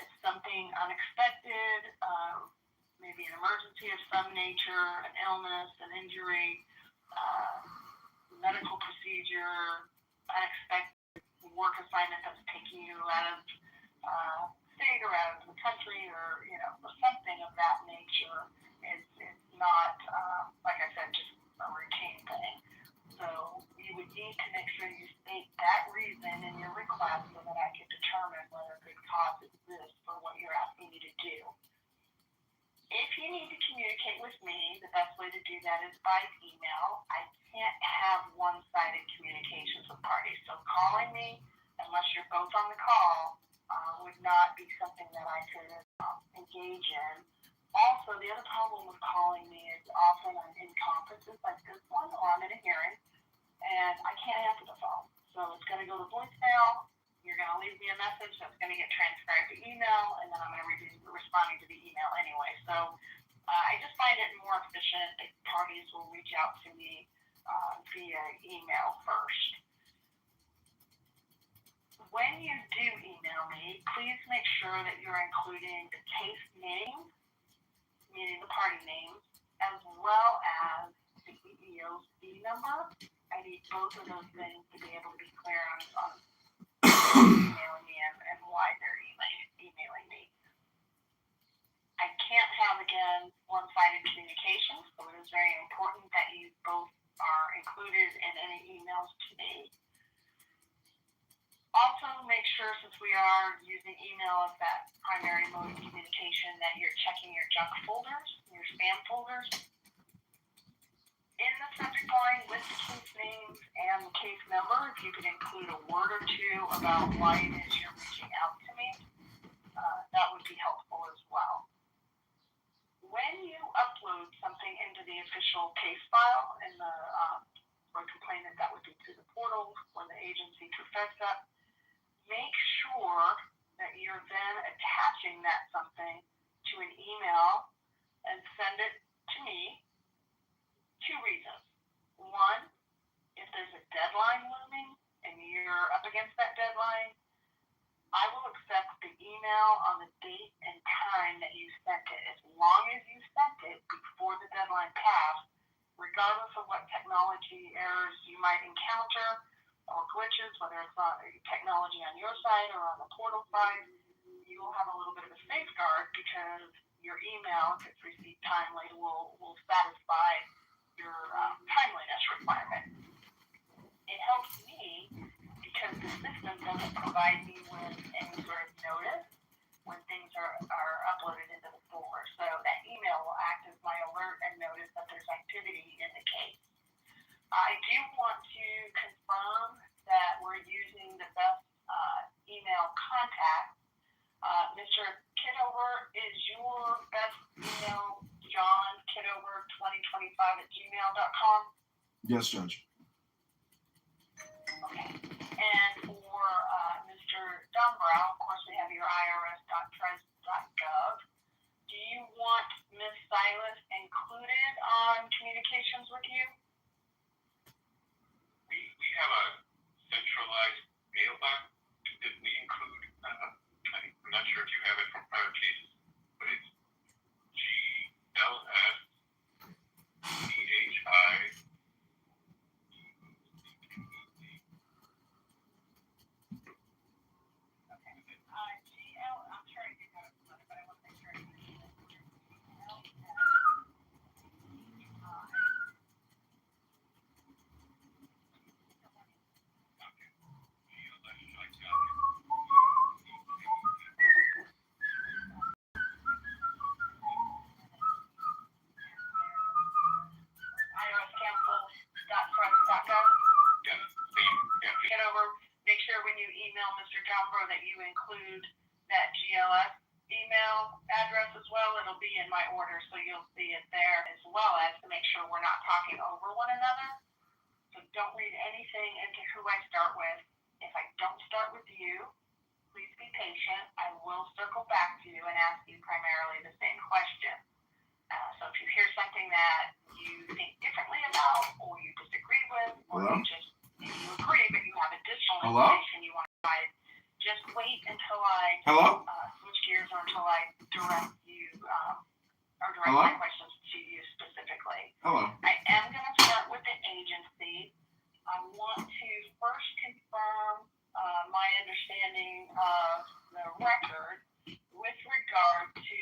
It's something unexpected, maybe an emergency of some nature, an illness, an injury, medical procedure, unexpected work assignment that's taking you out of state or out of the country, or something of that nature. It's not, like I said, just a routine thing. So you would need to make sure you state that reason in your request so that I can determine whether good cause exists for what you're asking me to do. If you need to communicate with me, the best way to do that is by email. I can't have one-sided communications with parties. So calling me, unless you're both on the call, would not be something that I could engage in. Also, the other problem with calling me is often I'm in conferences like this one, or I'm in a hearing, and I can't answer the phone. So it's going to go to voicemail. You're going to leave me a message that's going to get transcribed to email, and then I'm going to be responding to the email anyway. So I just find it more efficient if parties will reach out to me via email first. When you do email me, please make sure that you're including the case names, meaning the party names, as well as the EEOC number. I need both of those things to be able to be clear on emailing me and why they're emailing me. I can't have, again, one-sided communication, so it is very important that you both are included in any emails to me. Also, make sure, since we are using email as that primary mode of communication, that you're checking your junk folders, your spam folders. In the subject line with the case names and the case number, if you could include a word or two about why it is you're reaching out to me, that would be helpful as well. When you upload something into the official case file in the for a complainant, that would be through the portal when the agency perfects that, make sure that you're then attaching that something to an email and send it to me. 2 reasons. One, if there's a deadline looming and you're up against that deadline, I will accept the email on the date and time that you sent it, as long as you sent it before the deadline passed, regardless of what technology errors you might encounter or glitches, whether it's on technology on your side or on the portal side. You will have a little bit of a safeguard because your email, if it's received timely, will satisfy your timeliness requirement. It helps me because the system doesn't provide me with any sort of notice when things are uploaded into the folder. So that email will act as my alert and notice that there's activity in the case. I do want to confirm that we're using the best email contact. Mr. Kitover, is your best email johnkitover2025@gmail.com? Yes, Judge. Okay. And for Mr. Dumbrow, of course, we have your irs.pres.gov. Do you want Ms. Silas included on communications with you? We have a centralized mailbox that we include. I'm not sure if you have it from prior cases, but it's GLSPHI. I'm sure I do have it, but I want to make sure I irscouncil.press.gov. Get over, make sure when you email Mr. Dumbrow that you include that GLS email address as well. It'll be in my order, so you'll see it there, as well as to make sure we're not talking over one another. So don't read anything into who I start with. If I don't start with you, please be patient. I will circle back to you and ask you primarily the same question. So if you hear something that you think differently about, or you disagree with, or you agree but you have additional information you want to provide, just wait until I switch gears or until I direct you or direct my questions to you specifically. I am going to start with the agency. I want to first confirm my understanding of the record with regard to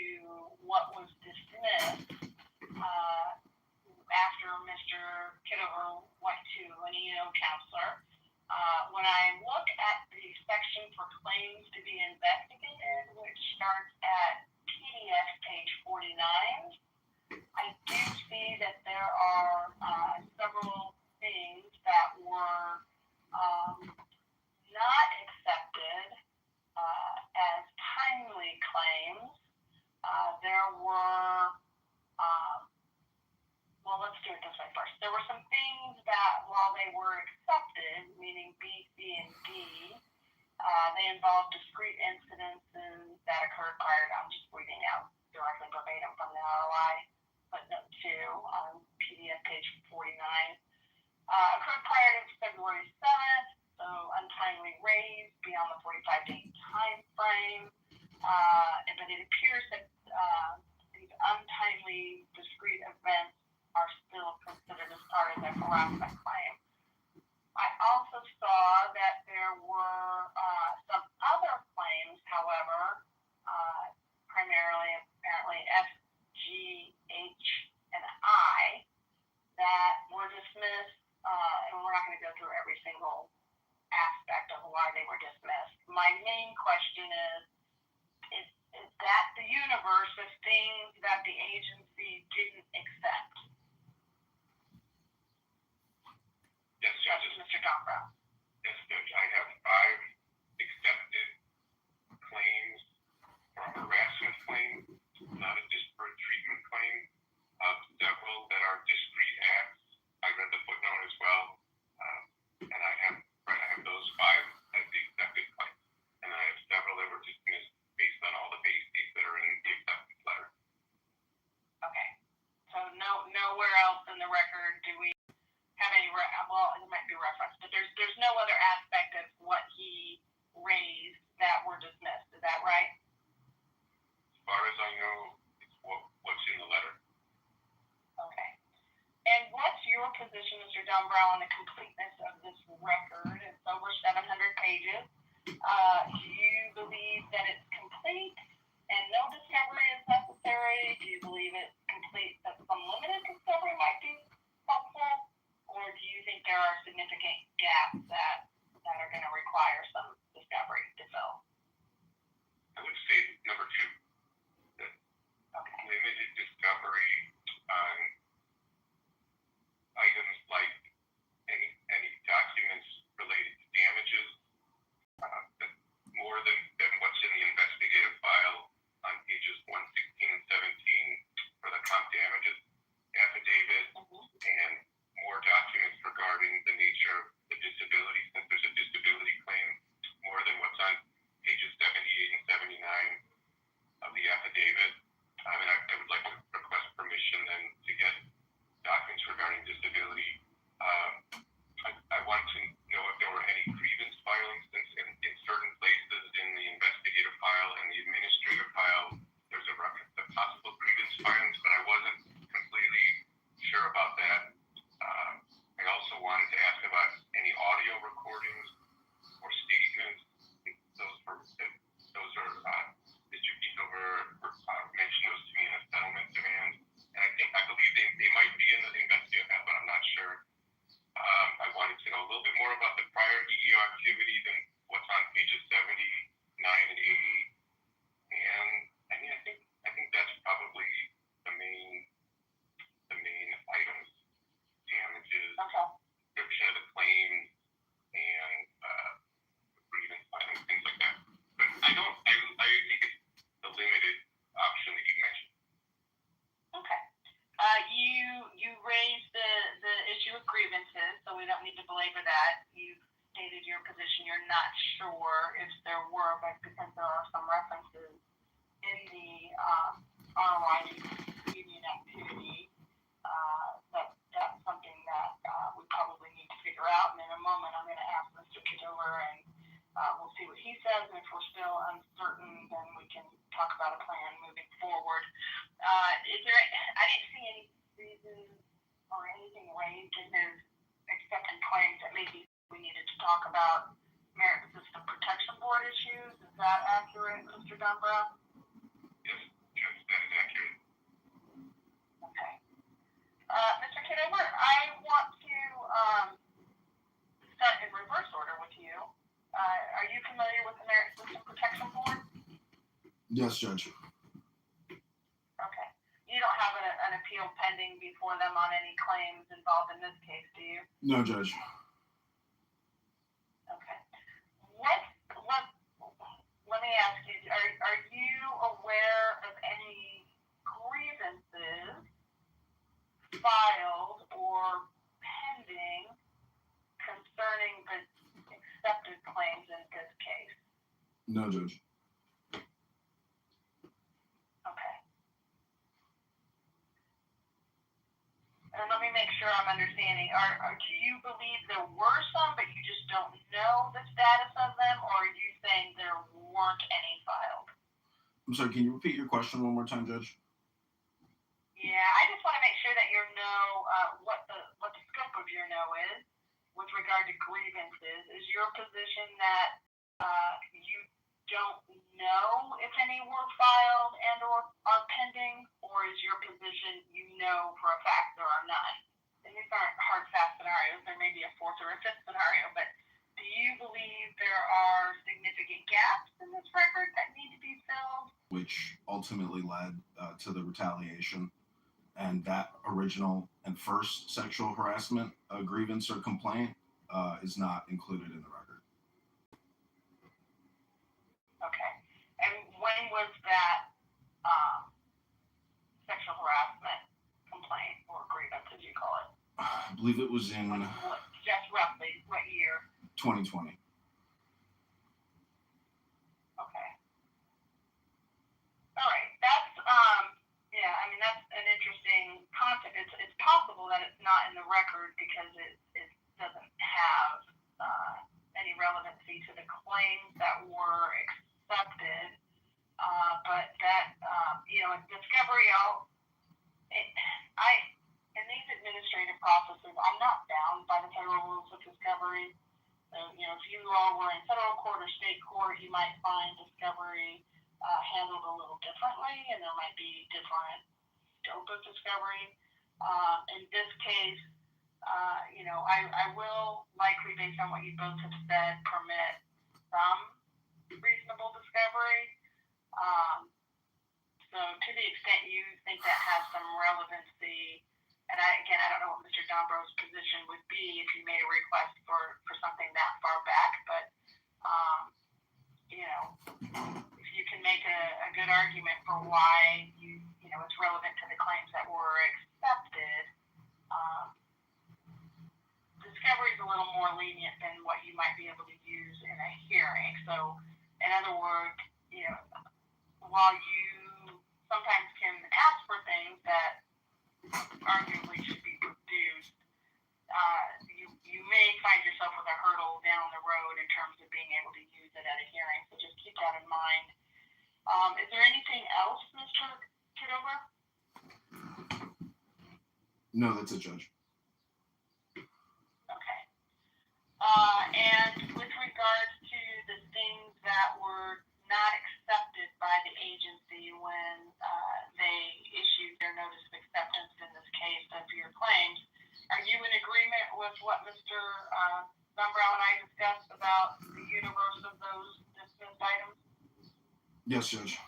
what was dismissed after Mr. Kitover went to an EO counselor. When I look at the section for claims to be investigated, which starts at PDF page 49, I do see that there are several things that were not accepted as timely claims. There were, well, let's do it this way first. There were some things that, while they were accepted, meaning B, C, and D, they involved discrete incidences that occurred prior to, I'm just reading out directly verbatim from the ROI, footnote 2 on PDF page 49. Occurred prior to February 7th, so untimely raised beyond the 45-day time frame. But it appears that these untimely discrete events are still considered as part of the harassment claim. I also saw that there were some other claims, however, primarily apparently F, G, H, and I, that were dismissed, and we're not going to go through every single aspect of why they were dismissed. My main question is that the universe of things that the agency didn't accept? Yes, Judge. Mr. Dombrow. Yes, Judge. I have 5 accepted claims for a harassment claim, not a disparate treatment claim, several that are discrete acts. I read the footnote as well, and I have those 5 as the accepted claims, and I have several that were dismissed based on all the bases that are in the acceptance letter. Okay, so nowhere else in the record do we have any, well, it might be referenced, but there's no other aspect of what he raised that were dismissed. Is that right? As far as I know, it's what's in the letter. Okay. And what's your position, Mr. Dombrow, on the completeness of this record? It's over 700 pages. Do you believe that it's complete and no discovery is necessary? Do you believe it's complete that some limited discovery might be helpful? Or do you think there are significant gaps that are going to require some discovery to fill? I would say number 2, that limited discovery on items like any documents related to damages, that more than what's in the investigative file on pages 116 and 17 for the comp damages affidavit, and more documents regarding the nature of the disability, since there's a disability claim, more than what's on pages 78 and 79 of the affidavit. I mean, I would like to request permission then to get documents regarding disability. I want to know if there were any grievance filings, since in certain places in the investigative file and the administrative file, there's a reference to possible grievance filings, but I wasn't completely sure about that. I also wanted to ask about any audio recordings or statements. Those are Mr. Kitover mentioned those to me in a settlement demand, and I believe they might be in the investigative file, but I'm not sure. I wanted to know a little bit more about the prior EEO activity than what's on pages 79 and 80, and I mean, I think that's probably the main items: damages, description of the claim, and grievance filing, things like that. But I think it's the limited option that you mentioned. Okay. You raised the issue of grievances, so we don't need to belabor that. You stated your position. You're not sure if there were, but because there are some references in the ROI union activity, that's something that we probably need to figure out. And in a moment, I'm going to ask Mr. Kitover, and we'll see what he says. And if we're still uncertain, then we can talk about a plan moving forward. I didn't see any reason or anything raised in his accepted claims that maybe we needed to talk about Merit System Protection Board issues. Is that accurate, Mr. Dombrow? Yes, that is accurate. Okay. Mr. Kitover, I want to start in reverse order with you. Are you familiar with the Merit System Protection Board? Yes, Judge. Okay. You don't have an appeal pending before them on any claims involved in this case, do you? No, Judge. Okay. Let me ask you, are you aware of any grievances filed or pending concerning the accepted claims in this case? No, Judge. Okay. And let me make sure I'm understanding. Do you believe there were some, but you just don't know the status of them, or are you saying there weren't any filed? I'm sorry, can you repeat your question one more time, Judge? Yeah, I just want to make sure that your no, what the scope of your no is, with regard to grievances, is your position that you don't know if any were filed and or are pending, or is your position you know for a fact there are none? And these aren't hard, fast scenarios. There may be a fourth or a fifth scenario, but do you believe there are significant gaps in this record that need to be filled? Which ultimately led to the retaliation. And that original and first sexual harassment grievance or complaint is not included in the record. Okay. And when was that sexual harassment complaint or grievance, as you call it? I believe it was in Just roughly, what year? 2020. Okay. All right. That's yeah. I mean, that's an interesting concept. It's possible that it's not in the record because it doesn't have any relevancy to the claims that were accepted. But that discovery in these administrative processes, I'm not bound by the federal rules of discovery. So, if you all were in federal court or state court, you might find discovery handled a little differently, and there might be different scope of discovery. In this case, I will likely, based on what you both have said, permit some reasonable discovery. So to the extent you think that has some relevancy, and I don't know what Mr. Dombrow's position would be if you made a request for something that far back, but if you can make a good argument for why it's relevant to the claims that were accepted, discovery is a little more lenient than what you might be able to use in a hearing. So, in other words, while you sometimes can ask for things that arguably should be produced, you may find yourself with a hurdle down the road in terms of being able to use it at a hearing. So just keep that in mind. Is there anything else, Mr. Kitover? No, that's it, Judge. Okay. And with regards to the things that were not accepted by the agency when they issued their notice of acceptance in this case of your claims, are you in agreement with what Mr. Dombrow and I discussed about the universe of those dismissed items? Yes, Judge.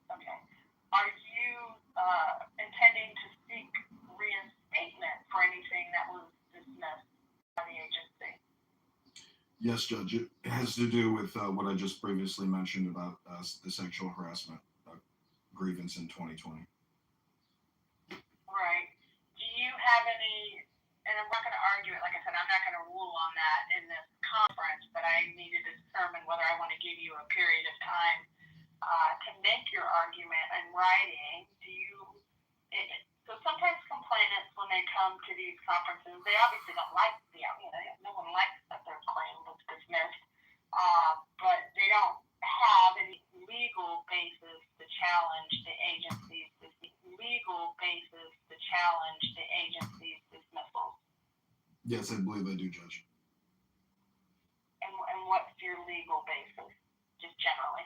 Okay. Are you intending to seek reinstatement for anything that was dismissed by the agency? Yes, Judge. It has to do with what I just previously mentioned about the sexual harassment grievance in 2020. Right. Do you have any, and I'm not going to argue it, like I said, I'm not going to rule on that in this conference, but I needed to determine whether I want to give you a period of time to make your argument in writing. So sometimes complainants, when they come to these conferences, they obviously don't like no one likes that their claim was dismissed, but they don't have any legal basis to challenge the agency's dismissal. Yes, I believe I do, Judge. And what's your legal basis, just generally?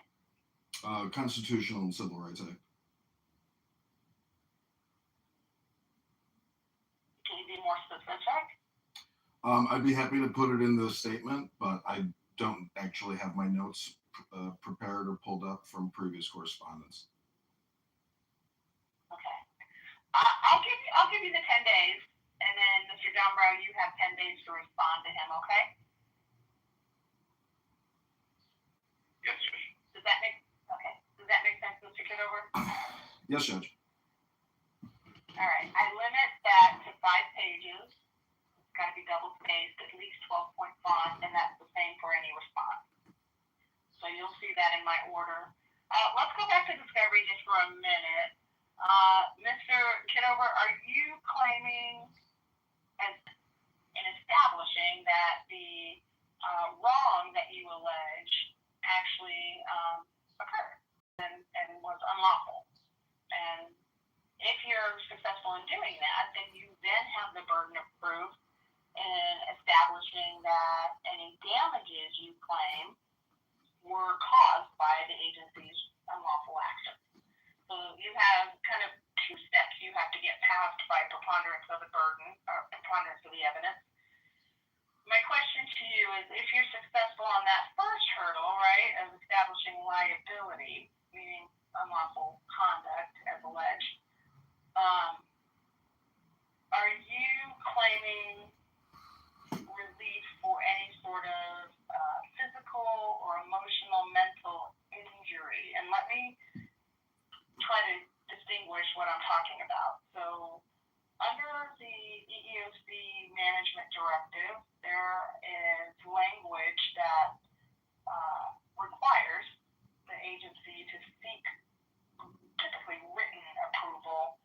Constitutional and Civil Rights Act. Can you be more specific? I'd be happy to put it in the statement, but I don't actually have my notes prepared or pulled up from previous correspondence. Okay. I'll give you the 10 days, and then Mr. Dombrow, you have 10 days to respond to him, okay? Yes, Judge. Does that make sense, Mr. Kitover? Yes, Judge. All right. I limit that to 5 pages. It's got to be double-spaced, at least 12-point font, and that's the same for any response. So you'll see that in my order. Let's go back to discovery just for a minute. Mr. Kitover, are you claiming in establishing that the wrong that you allege actually occurred and was unlawful? And if you're successful in doing that, then you then have the burden of proof establishing that any damages you claim were caused by the agency's unlawful action. So you have kind of two steps you have to get past by preponderance of the burden or preponderance of the evidence. My question to you is, if you're successful on that first hurdle, right, of establishing liability, meaning unlawful conduct as alleged, are you claiming relief for any sort of physical or emotional, mental injury? And let me try to distinguish what I'm talking about. So under the EEOC management directive, there is language that requires the agency to seek typically written approval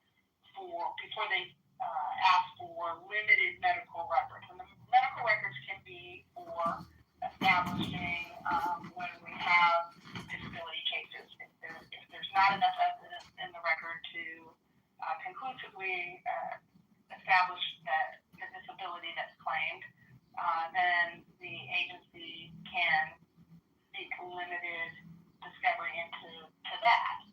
before they ask for limited medical records. And the medical records can be for establishing when we have disability cases. If there's not enough evidence in the record to conclusively establish that the disability that's claimed, then the agency can seek limited discovery into that.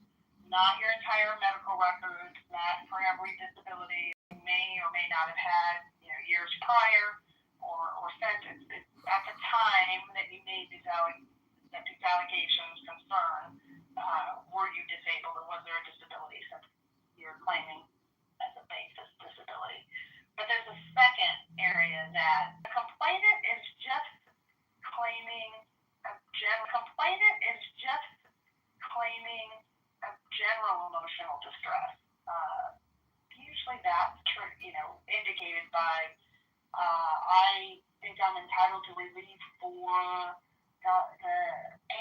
Not your entire medical records, not for every disability you may or may not have had, years prior or since. It's at the time that you made these allegations concern, were you disabled or was there a disability since you're claiming as a basis disability. But there's a second area that the complainant is just claiming general emotional distress. Usually that's indicated by I think I'm entitled to relief for the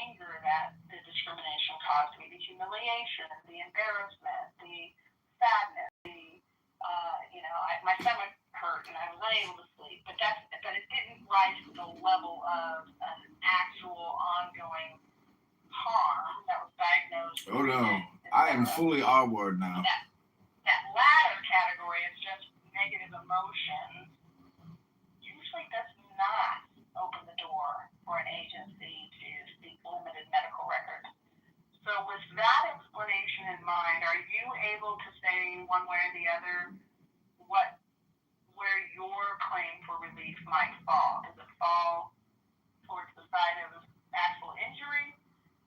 anger that the discrimination caused me, the humiliation, the embarrassment, the sadness, my stomach hurt and I was unable to sleep. But it didn't rise to the level of an actual ongoing harm that was diagnosed. Oh no, I am fully R-word now. That latter category is just negative emotions. Usually does not open the door for an agency to seek limited medical records. So with that explanation in mind, are you able to say one way or the other where your claim for relief might fall? Does it fall towards the side of actual injury,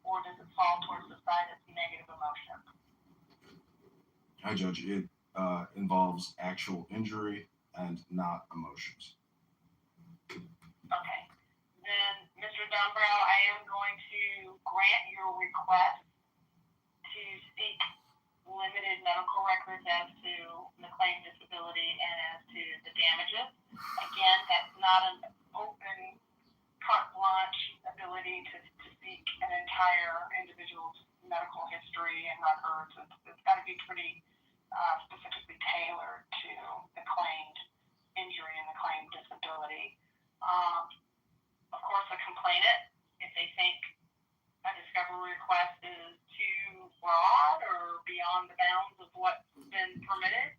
or does it fall towards the side of negative emotion? Hi, Judge. It involves actual injury and not emotions. Okay. Then, Mr. Dunbrow, I am going to grant your request to seek limited medical records as to the claim disability and as to the damages. Again, that's not an open carte blanche ability to seek an entire individual's medical history and records. It's got to be pretty specifically tailored to the claimed injury and the claimed disability. Of course, the complainant, if they think a discovery request is too broad or beyond the bounds of what's been permitted,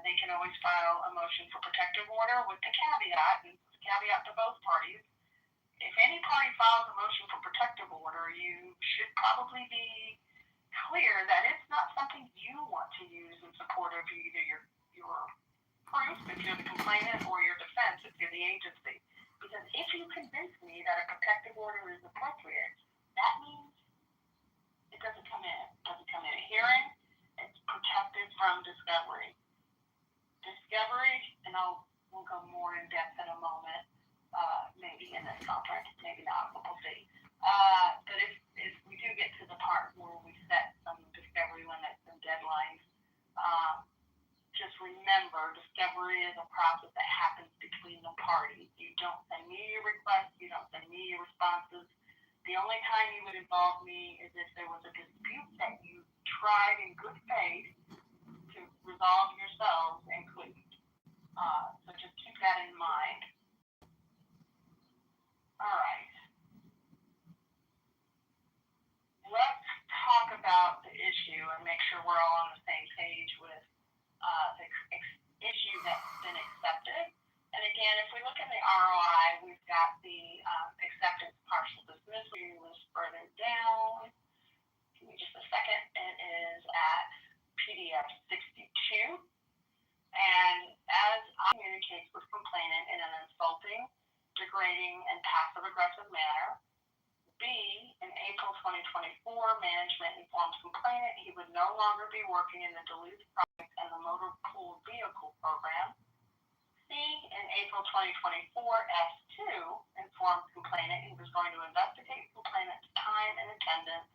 they can always file a motion for protective order with the caveat, and it's a caveat to both parties. If any party files a motion for protective order, you should probably be clear that it's not something you want to use in support of either your proof, if you're the complainant, or your defense, if you're the agency. Because if you convince me that a protective order is appropriate, that means it doesn't come in. It doesn't come in a hearing. It's protected from discovery. Discovery, and we'll go more in depth in a moment, maybe in this conference, maybe not, but we'll see. But if we do get to the part where we set some discovery limits and deadlines, just remember, discovery is a process that happens between the parties. You don't send me your requests, you don't send me your responses. The only time you would involve me is if there was a dispute that you tried in good faith to resolve yourselves and couldn't. So just keep that in mind. All right. Let's talk about the issue and make sure we're all on the same page with the issue that's been accepted. And again, And if we look at the ROI, we've got the acceptance partial dismissal. We list further down. Give me just a second. It is at PDF 62. And as I communicate with complainant in an insulting, degrading, and passive-aggressive manner. B, in April 2024, management informed complainant he would no longer be working in the Duluth project and the motor pool vehicle program. C, in April 2024, S2 informed complainant he was going to investigate complainant's time and attendance.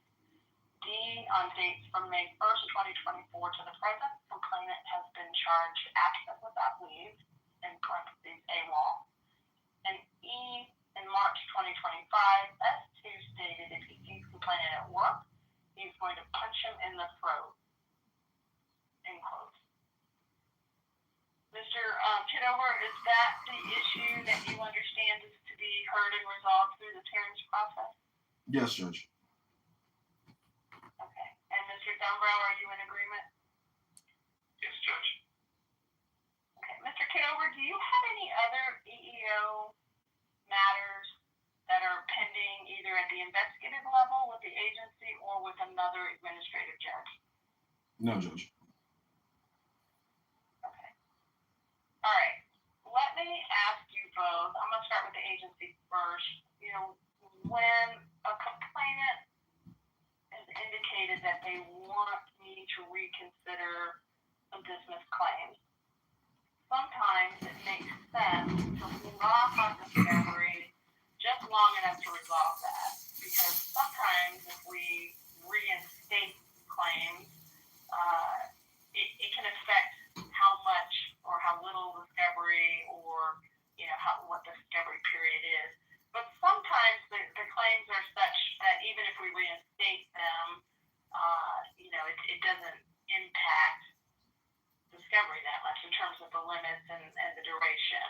D, on dates from May 1st, 2024 to the present, complainant has been charged absent without leave, in parentheses, AWOL. And E, in March 2025, S2 stated if he sees complainant at work, he's going to punch him in the throat, end quote. Mr. Kitover, is that the issue that you understand is to be heard and resolved through the hearings process? Yes, Judge. Okay. And Mr. Dumbrow, are you in agreement? Yes, Judge. Okay. Mr. Kitover, do you have any other EEO matters that are pending either at the investigative level with the agency or with another administrative judge? No, Judge. Okay. All right. Let me ask you both. I'm going to start with the agency first. You know, when a complainant has indicated that they want me to reconsider some dismissed claims, sometimes it makes sense to hold off on discovery just long enough to resolve that. Because sometimes if we reinstate claims, it can affect how much or how little discovery or, you know, what the discovery period is. But sometimes the claims are such that even if we reinstate them, you know, it doesn't impact discovery that much in terms of the limits and the duration.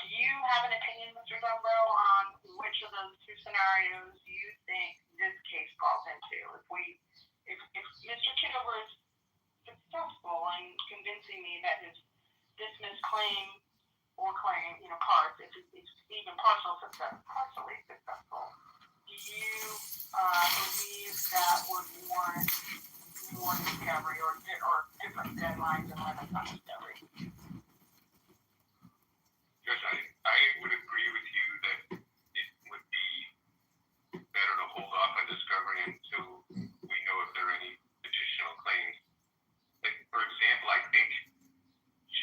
Do you have an opinion, Mr. Dumbrow, on which of those two scenarios you think this case falls into? If Mr. Kitover is successful in convincing me that his dismissed claim or claim, you know, parts, if it's even partially successful, do you believe that would warrant more discovery or different deadlines and limits on discovery? Judge, I would agree with you that it would be better to hold off on discovery until we know if there are any additional claims. Like, for example, I think G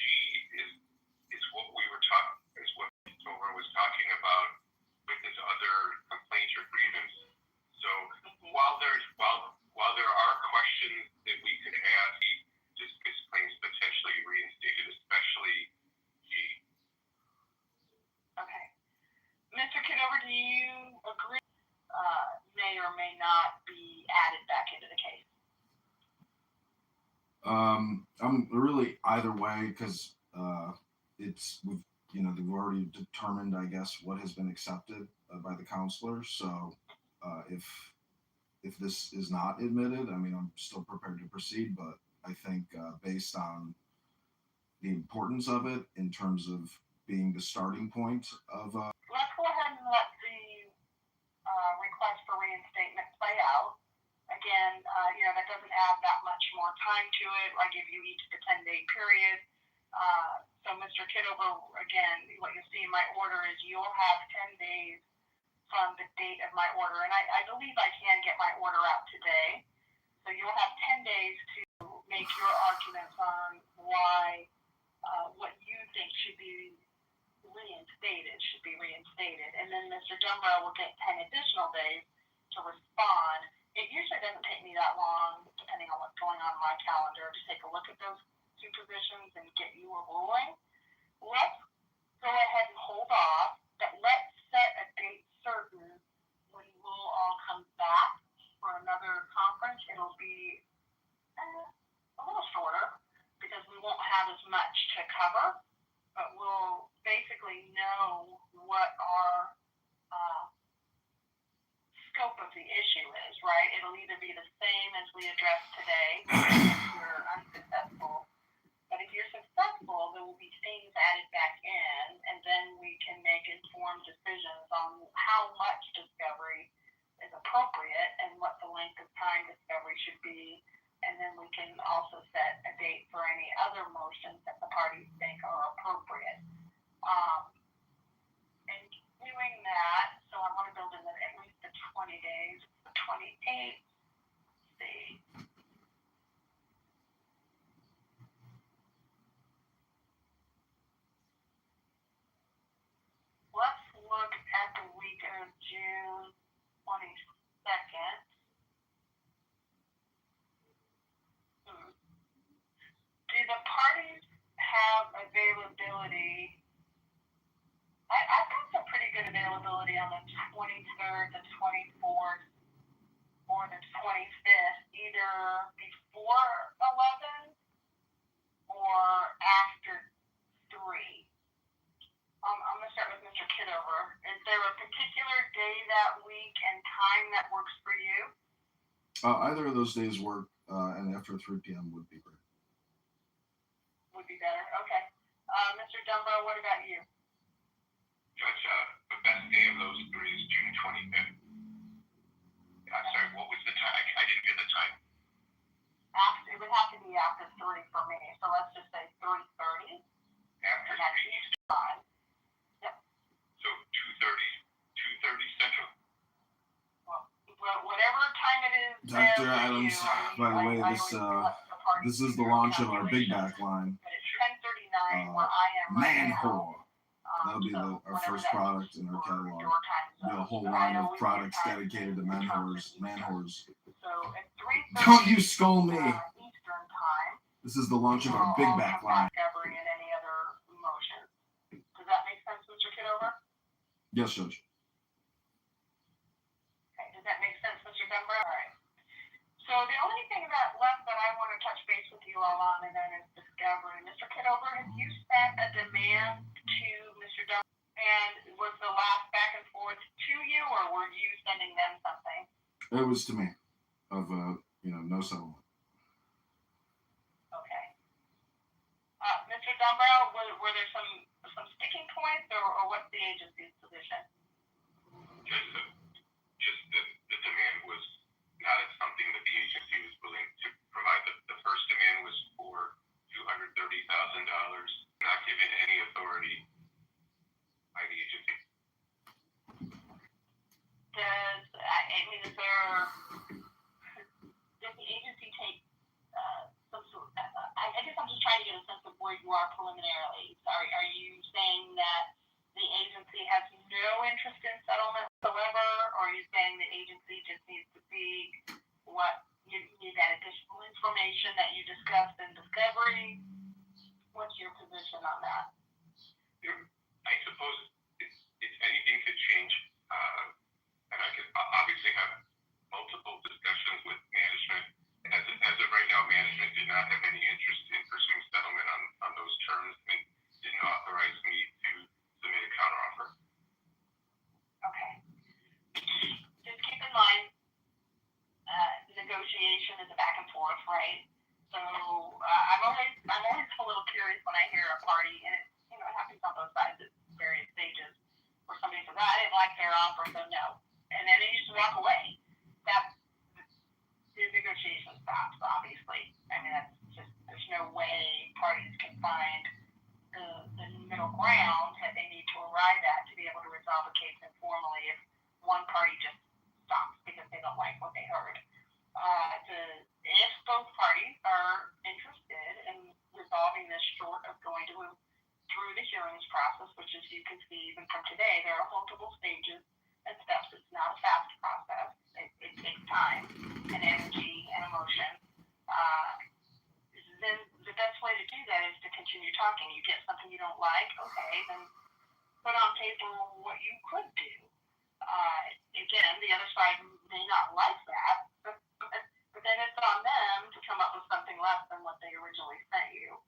is what we were talking, is what Kitover was talking about with his other complaints or grievance. So while there are questions that we could ask, dismissed claims potentially reinstated, especially G. Okay. Mr. Kitover, do you agree may or may not be added back into the case? I'm really either way because they've already determined, I guess, what has been accepted by the counselor. So if this is not admitted, I mean, I'm still prepared to proceed, but I think based on the importance of it in terms of being the starting point of let's go ahead and let the request for reinstatement play out. Again, you know, that doesn't add that much more time to it. I give you each the 10-day period. So Mr. Kitover, again, what you'll see in my order is you'll have 10 days from the date of my order. And I believe I can get my order out today. So you'll have 10 days to make your arguments on why what you think should be reinstated. And then Mr. Dumbrow will get 10 additional days to respond. It usually doesn't take me that long, depending on what's going on in my calendar, to take a look at those two positions and get you a ruling. Let's go ahead and hold off, but let's set a date certain when we'll all come back for another conference. It'll be a little shorter because we won't have as much to cover, but we'll basically know what our scope of the issue is, right? It'll either be the same as we addressed today if you're unsuccessful, but if you're successful, there will be things added back in, and length of time discovery should be, and then we can also set a date for any other motions that the parties think are appropriate. And doing that, so I want to build in at least the 20 days, the 28th, see. Let's look at the week of June 22nd. Do the parties have availability? I've got some pretty good availability on the 23rd, the 24th, or the 25th, either before 11 or after 3. I'm going to start with Mr. Kitover. Is there a particular day that week and time that works for you? Either of those days work, and after 3 p.m. would be great. Would be better. Okay. Mr. Dumbo, what about you? Judge, the best day of those three is June 25th. I'm sorry, what was the time? I didn't get the time. It would have to be after 3 for me, so let's just say 3:30. After 3. Yep. So 2:30 Central. Well, whatever time it is. Dr. Adams, by the way, this is the launch of our big back line. But it's 10:39 where I am right now. Manhole. That'll be our first product in our catalog. We'll have a whole line of products dedicated to man-whores. So at 3:30 Don't you scold me. Eastern time. This is the launch of our big back line. Discovery and any other motions. Does that make sense, Mr. Kitover? Yes, Judge. Okay, does that make sense, Mr. Dunbar? All right. So the only thing left that I want to touch base with you all on, and then is discovery. Mr. Kitover, have you sent a demand to Mr. Dunbar? And was the last back and forth to you, or were you sending them something? It was to me of no settlement. Okay. Mr. Dunbar, were there some sticking points, or what's the agency's position? Just the demand was not something that the agency was willing to provide. The first demand was for $230,000, not given any authority by the agency. Does the agency take some sort of, I guess I'm just trying to get a sense of where you are preliminarily. Are you saying that the agency has no interest in settlement whatsoever, or are you saying the agency just needs to see what you need, that additional information that you discussed in discovery? What's your position on that? I suppose if anything could change, and I could obviously have multiple discussions with management. As of right now, management did not have any interest in pursuing settlement on those terms and didn't authorize me to submit a counteroffer. Okay. Just keep in mind, negotiation is a back and forth, right? So I'm always a little curious when I hear a party, and it happens on both sides at various stages, where somebody says, I didn't like their offer, so no. And then they just walk away. That the negotiation stops, obviously. I mean, that's just, there's no way parties can find the middle ground that they need to arrive at to be able to resolve a case informally if one party just stops because they don't like what they heard. If both parties are interested in resolving this short of going through the hearings process, which as you can see even from today, there are multiple stages and steps. It's not a fast process. It takes time and energy and emotion. Then the best way to do that is to continue talking. You get something you don't like, okay, then put on paper what you could do. Again, the other side may not like that, but then it's on them to come up with something less than what they originally sent you,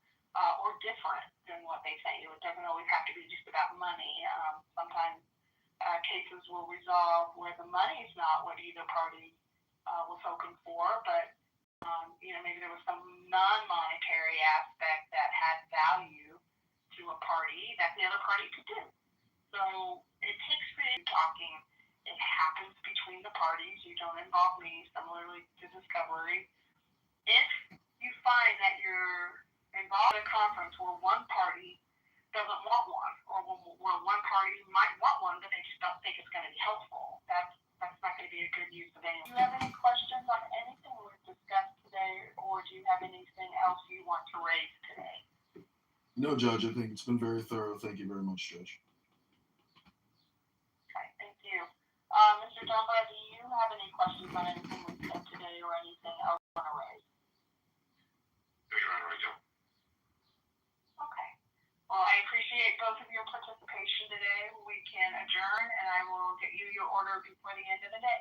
or different than what they sent you. It doesn't always have to be just about money. Sometimes cases will resolve where the money is not what either party was hoping for, but maybe there was some non-monetary aspect that had value to a party that the other party could do. So it takes creative talking. It happens between the parties. You don't involve me, similarly discovery. If you find that you're involved in a conference where one party doesn't want one, or where one party might want one, but they just don't think it's going to be helpful, that's not going to be a good use of anything. Do you have any questions on anything we've discussed today, or do you have anything else you want to raise today? No, Judge. I think it's been very thorough. Thank you very much, Judge. Okay, thank you. Mr. Dunbar, do you have any questions on anything we've said today, or anything else you want to raise? No, Your Honor, I don't. Okay. Well, I appreciate both of your participation today. We can adjourn, and I will get you your order before the end of the day.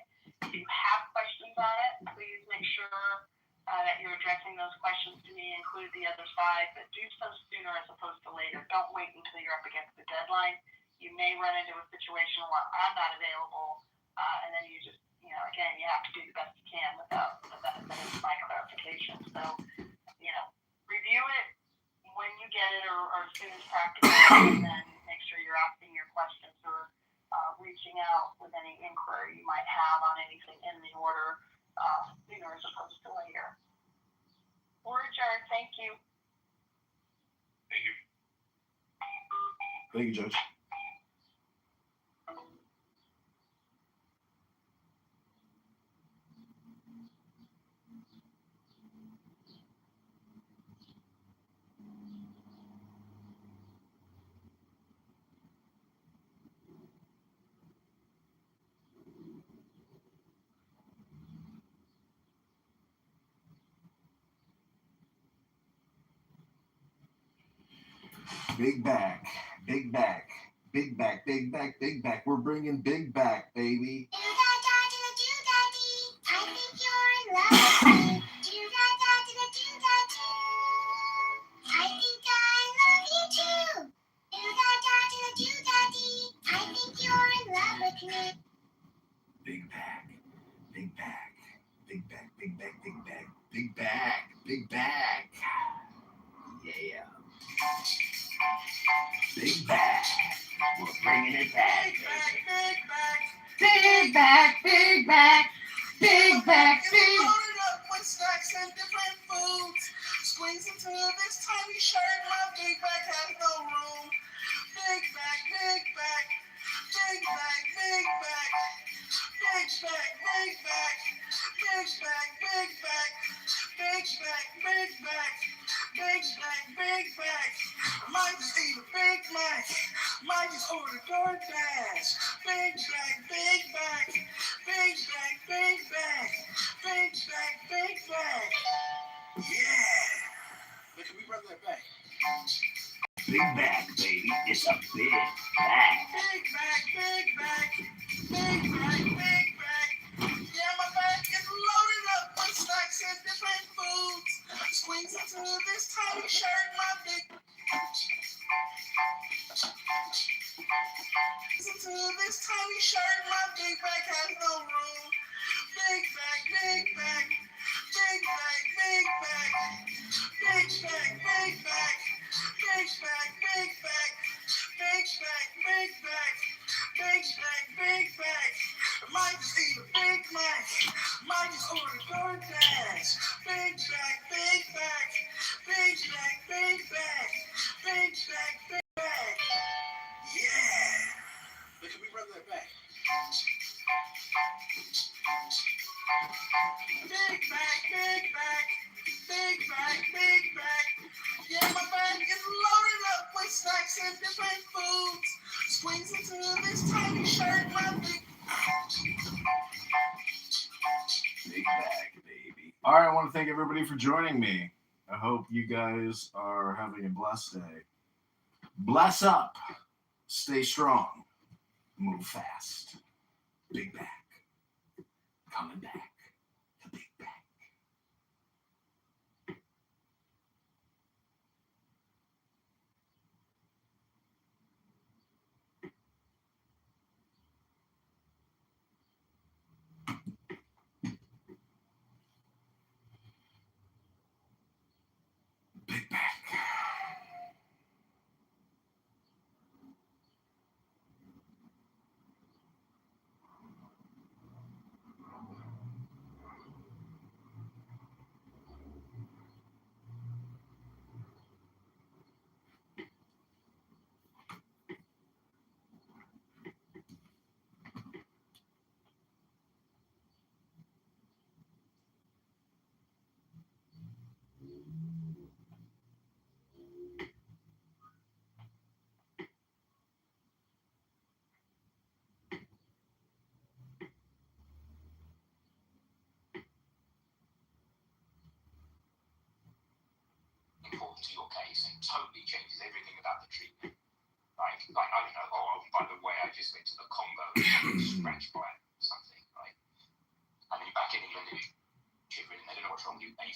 If you have questions on it, please make sure that you're addressing those questions to me, include the other side, but do so sooner as opposed to later. Don't wait until you're up against the deadline. You may run into a situation where I'm not available, and then you just, again, you have to do the best you can without the benefit of my clarification. So, review it when you get it, or as soon as practical, and then make sure you're asking your questions or reaching out with any inquiry you might have on anything in the order sooner as opposed to later. We're adjourned. Thank you. Thank you. Thank you, Judge. Big back, big back, big back, big back, big back. We're bringing big back, baby. I think you're in love with me. I think I love you too. I think you're in love with me. Big back, big back, big back, big back, big back, big back, big back. Yeah. Big back. We're bringing it back. Big back, big back, big back, big back. Loaded up with snacks and different foods. Squeeze into this tiny shirt. My big back has no room. Big back, big back, big back, big back, big back, big back, big back, big back, big back, big back, big back, big back. Might just eat a Big Mac. Might just order DoorDash. Big back, big back, big back, big back, big back, big back. Yeah. Look, can we run that back? Big back, baby. It's a big back. Big back, big back, big back, big back. Yeah, my back is loaded up with snacks and different foods. Squeeze into this tiny shirt, my big. Into this tiny shirt, my big back has no room. Big back, big back, big back, big back, big back, big back, big back, big back, big back, big back, big back, big back. Might just eat a Big Mac. Might just order DoorDash. Big back, big back, big back, big back, big back, big back. Yeah. But can we run that back? Big back, big back, big back, big back. Yeah, my bag is loaded up with snacks and different foods. Squeeze into this tiny shirt, my big. Big back, baby. All right, I want to thank everybody for joining me. I hope you guys are having a blessed day. Bless up. Stay strong. Move fast. Big back. Coming back. The big back. Big back. to your case and totally changes everything about the treatment. Like I don't know, oh, by the way, I just went to the Congo and scratched by something, right? And then you're back in England and you're shivering and they don't know what's wrong with you. And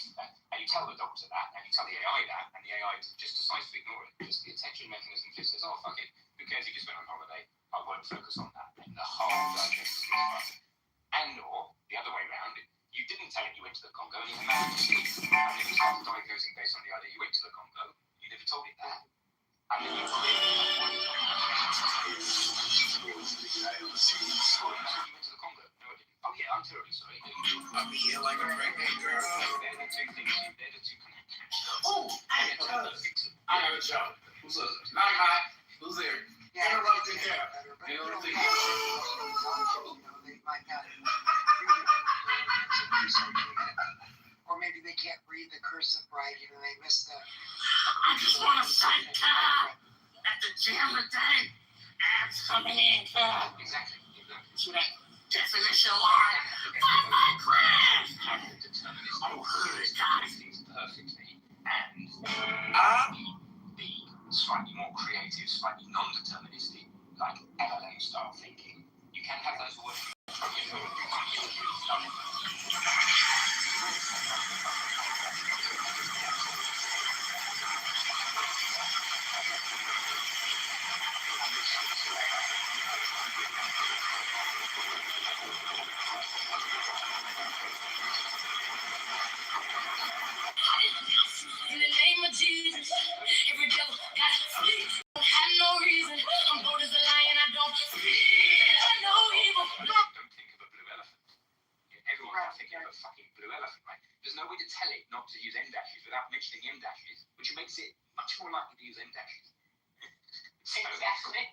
you tell the doctor that, and you tell the AI that, and the AI just decides to ignore it. Just the attention mechanism just says, oh, fuck it, who cares, he just went on holiday, I won't focus on that. And the whole digestion gets fucked. And or, the other way around, you didn't tell it you went to the Congo and you managed to sleep. And then you started diagnosing based on the idea you went to the Congo, you never told it that. And then you clearly you went to the Congo. No, I didn't. Oh yeah, I'm terribly sorry. I'll be here like a pregnant girl. They're the two things. They're the two connections. Oh, I have a job. Who's up? Knock. Who's there? Interrupting him. Interrupting him. They might not or maybe they can't read the cursive right, they missed the. I just want to say, at the gym today, abs coming in. Exactly. To that definition line. Find my class. Oh, guys. Things perfectly. And the slightly more creative, slightly non-deterministic, like LLM style thinking, you can have those working from your In the name of Jesus, every devil got to flee. I have no reason. I'm bold as a lion. I don't fear no evil. Don't think of a blue elephant. Everyone can think of a fucking blue elephant, right? There's no way to tell it not to use M dashes without mentioning M dashes, which makes it much more likely to use M dashes. Exactly.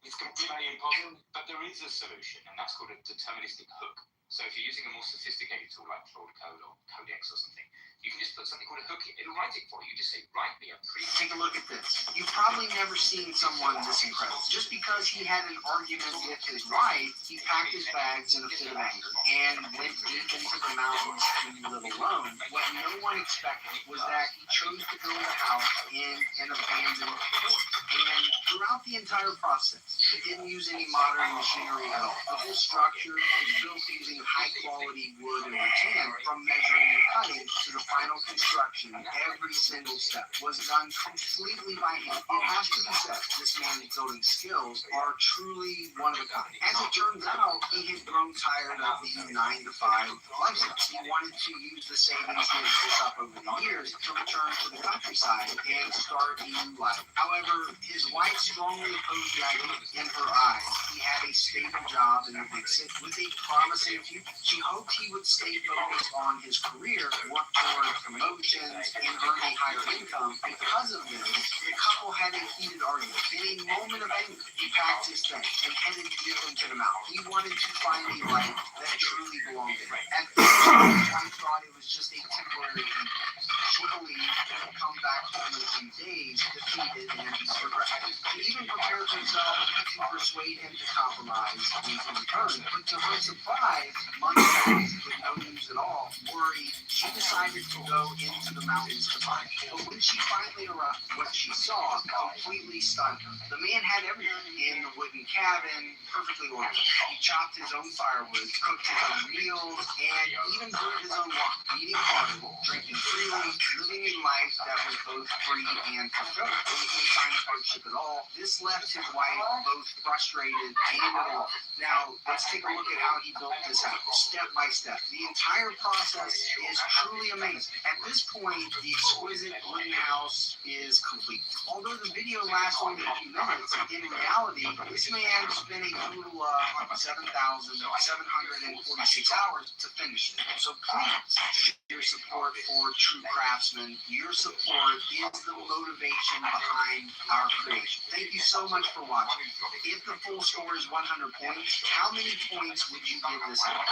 It's completely impossible. But there is a solution, and that's called a deterministic hook. So if you're using a more sophisticated tool like Claude Code or Codex or something, you can just put something called a hook in. It'll write it for you. You just say, write me a Take a look at this. You've probably never seen someone this incredible. Just because he had an argument with his wife, he packed his bags in a fit of anger and went deep into the mountains to live alone. What no one expected was that he chose to build a house in an abandoned fort. And throughout the entire process, he didn't use any modern machinery at all. The whole structure was built using high-quality wood and rattan. From measuring and cutting to the final construction, every single step was done completely by hand. It has to be said, this man's building skills are truly one of a kind. As it turns out, he had grown tired of the 9-to-5 lifestyle. He wanted to use the savings he had built up over the years to return to the countryside and start a new life. However, his wife strongly opposed the idea. In her eyes, he had a stable job in the big city with a promising future. She hoped he would stay focused on his career, work toward promotions, and earn a higher income. Because of this, the couple had a heated argument. In a moment of anger, he packed his things and headed deep into the mountain. He wanted to find a life that truly belonged to him. At first, his wife thought it was just a temporary impulse. She believed he would come back home in a few days, defeated and regret. She even prepared herself to persuade him to compromise in return. But to her surprise, months passed with no news at all. Worried, she decided to go into the mountains to find him. But when she finally arrived, what she saw completely stunned her. The man had everything in the wooden cabin, perfectly organized. He chopped his own firewood, cooked his own meals, and even brewed his own wine. Eating heartily, drinking freely, living a life that was both free and fulfilling. There was no sign of hardship at all. This left his wife both frustrated and at a loss. Now, let's take a look at how he built this out, step by step. The entire process is truly amazing. At this point, the exquisite wooden house is complete. Although the video lasts only a few minutes, in reality, this man spent a total of 7,746 hours to finish it. So please, your support for true craftsmen, your support is the motivation behind our creation. Thank you so much for watching. If the full score is 100 points, how many points would you give this out?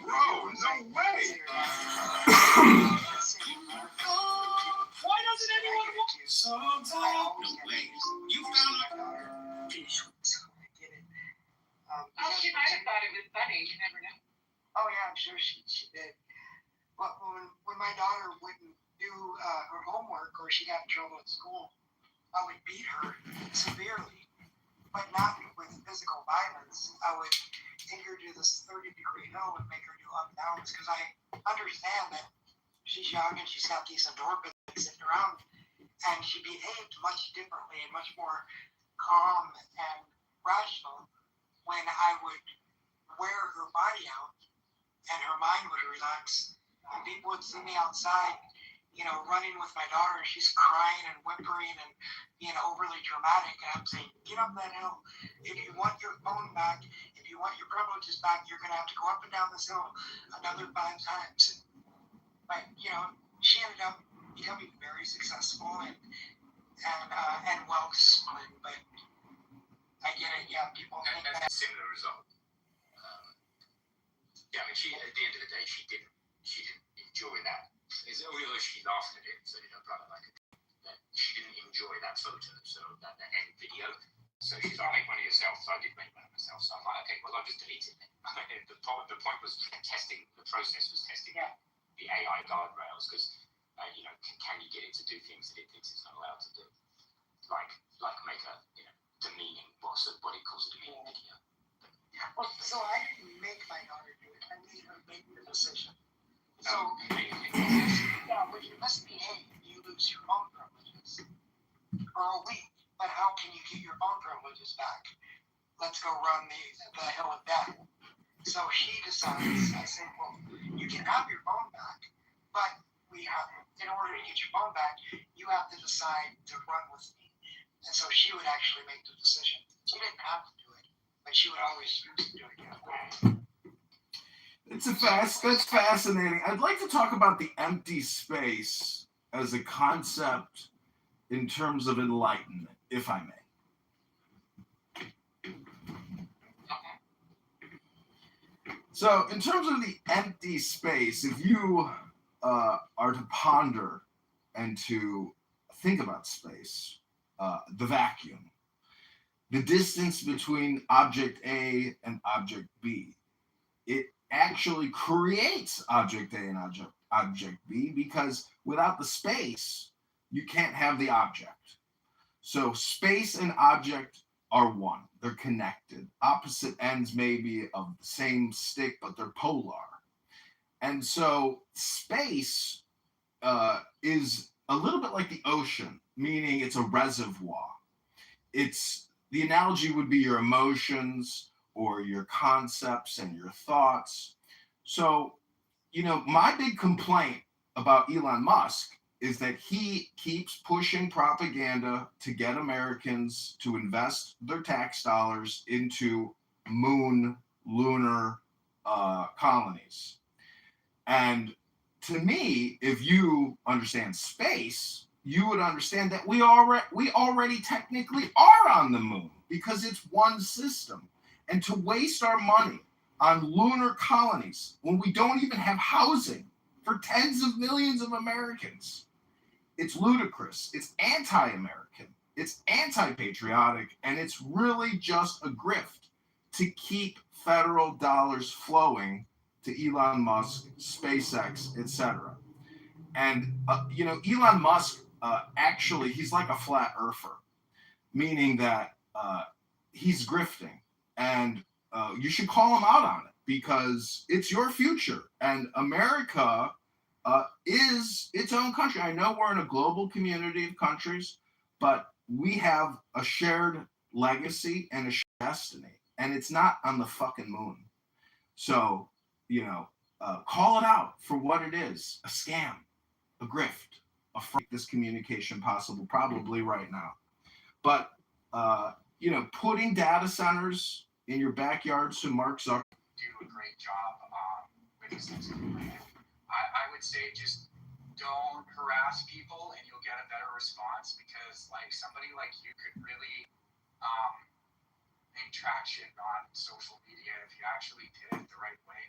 Bro, no way! Why doesn't anyone want? Sometimes where she got in trouble at school, I would beat her severely, but not with physical violence. I would take her to this 30-degree hill and make her do up and downs because I understand that she's young and she's got these endorphins sitting around, and she behaved much differently and much more calm and rational when I would wear her body out and her mind would relax. And people would see me outside, running with my daughter, and she's crying and whimpering and being overly dramatic. And I'm saying, get up that hill. If you want your phone back, if you want your privileges back, you're going to have to go up and down this hill another 5 times. But, she ended up becoming very successful and well disciplined. But I get it, yeah, people think and that. Similar result. Yeah, I mean, she, at the end of the day, she didn't enjoy that. Although she laughed at it, so she didn't enjoy that photo, so that end video. So she's like, make one of yourself. So I did make one of myself. So I'm like, okay, well, I'll just delete it then. The point was testing, the process was testing the AI guardrails, because, can you get it to do things that it thinks it's not allowed to do? Like make a, demeaning, what it calls a demeaning video. Well, so I didn't make my daughter do it. I made her make the decision. So, when you misbehave, you lose your phone privileges for a week. But how can you get your phone privileges back? Let's go run the hill of death. So she decides, I say, well, you can have your phone back, but in order to get your phone back, you have to decide to run with me. And so she would actually make the decision. She didn't have to do it, but she would always choose to do it. That's fascinating. I'd like to talk about the empty space as a concept in terms of enlightenment, if I may. So, in terms of the empty space, if you are to ponder and to think about space, the vacuum, the distance between object A and object B, it actually creates object A and object B, because without the space, you can't have the object. So space and object are one. They're connected. Opposite ends maybe of the same stick, but they're polar. And so space is a little bit like the ocean, meaning it's a reservoir. The analogy would be your emotions or your concepts and your thoughts. So, my big complaint about Elon Musk is that he keeps pushing propaganda to get Americans to invest their tax dollars into lunar colonies. And to me, if you understand space, you would understand that we already technically are on the moon, because it's one system. And to waste our money on lunar colonies when we don't even have housing for tens of millions of Americans, it's ludicrous. It's anti-American. It's anti-patriotic. And it's really just a grift to keep federal dollars flowing to Elon Musk, SpaceX, etc. And, Elon Musk, actually, he's like a flat earther, meaning that he's grifting. And you should call him out on it, because it's your future. And America is its own country. I know we're in a global community of countries, but we have a shared legacy and a shared destiny. And it's not on the fucking moon. So, call it out for what it is: a scam, a grift, a fraud. This communication possible probably right now. But, putting data centers in your backyard, so Mark Zuckerberg do a great job with this types of thing. I would say just don't harass people and you'll get a better response, because somebody like you could really make traction on social media if you actually did it the right way.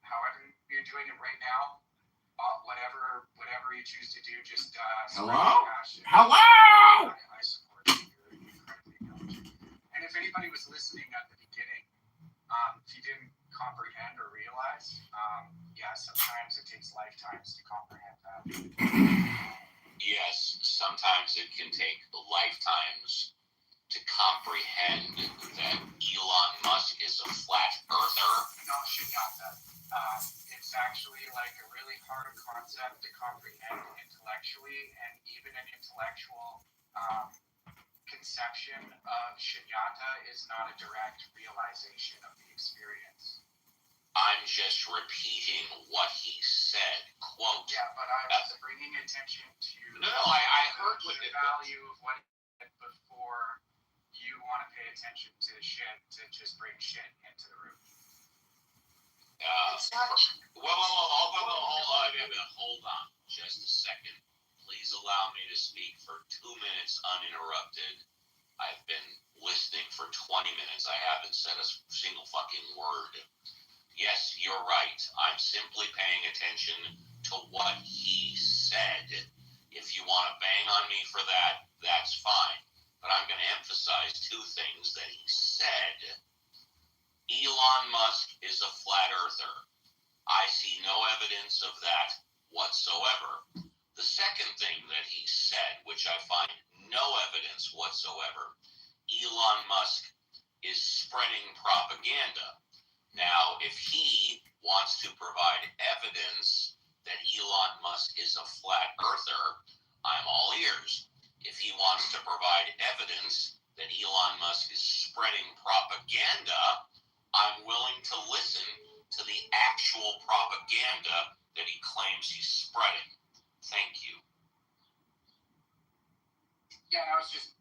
However you're doing it right now, whatever you choose to do, just Hello? I support you. You're incredibly intelligent. And if anybody was listening at the beginning, if you didn't comprehend or realize, sometimes it takes lifetimes to comprehend that. yes, sometimes it can take lifetimes to comprehend that Elon Musk is a flat earther. No, Shunyata. It's actually like a really hard concept to comprehend intellectually, and even an intellectual conception of Shunyata is not a direct realization of the experience. I'm just repeating what he said. Quote. Yeah, but I was bringing attention to I heard what the value of what it said before you want to pay attention to shit, to just bring shit into the room. Hold on just a second. Please allow me to speak for 2 minutes uninterrupted. I've been listening for 20 minutes. I haven't said a single fucking word. Yes, you're right. I'm simply paying attention to what he said. If you want to bang on me for that, that's fine. But I'm going to emphasize 2 things that he said. Elon Musk is a flat earther. I see no evidence of that whatsoever. The second thing that he said, which I find no evidence whatsoever, Elon Musk is spreading propaganda. Now, if he wants to provide evidence that Elon Musk is a flat earther, I'm all ears. If he wants to provide evidence that Elon Musk is spreading propaganda, I'm willing to listen to the actual propaganda that he claims he's spreading. Thank you. Yeah, I was just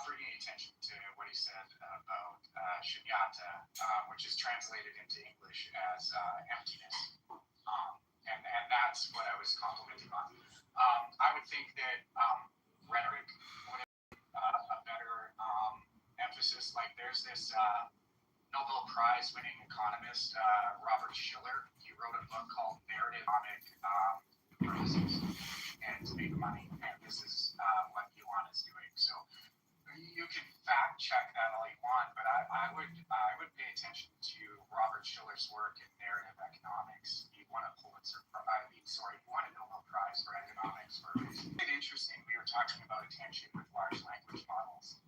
bringing attention to what he said about shunyata, which is translated into English as emptiness. And that's what I was complimenting on. I would think that rhetoric would have a better emphasis. Like there's this Nobel Prize winning economist, Robert Shiller. He wrote a book called Narrative Phrases and to Make Money. And this is what Elon is doing. So you can fact check that all you want, but I would pay attention to Robert Shiller's work in narrative economics. He won a Pulitzer, he won a Nobel Prize for economics for a reason. It's interesting. We were talking about attention with large language models.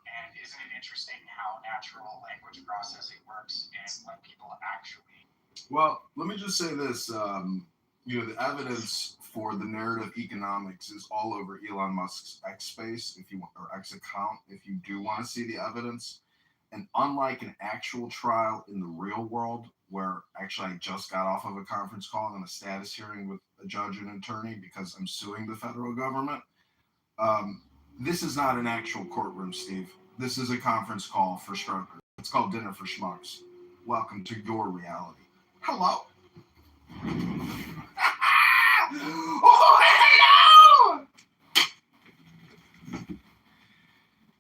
And isn't it interesting how natural language processing works and what people actually... Well, let me just say this. The evidence for the narrative economics is all over Elon Musk's X space, or X account, if you do want to see the evidence. And unlike an actual trial in the real world, where actually I just got off of a conference call and a status hearing with a judge and attorney because I'm suing the federal government, this is not an actual courtroom, Steve. This is a conference call for strokers. It's called Dinner for Schmucks. Welcome to your reality. Hello. Oh, hello!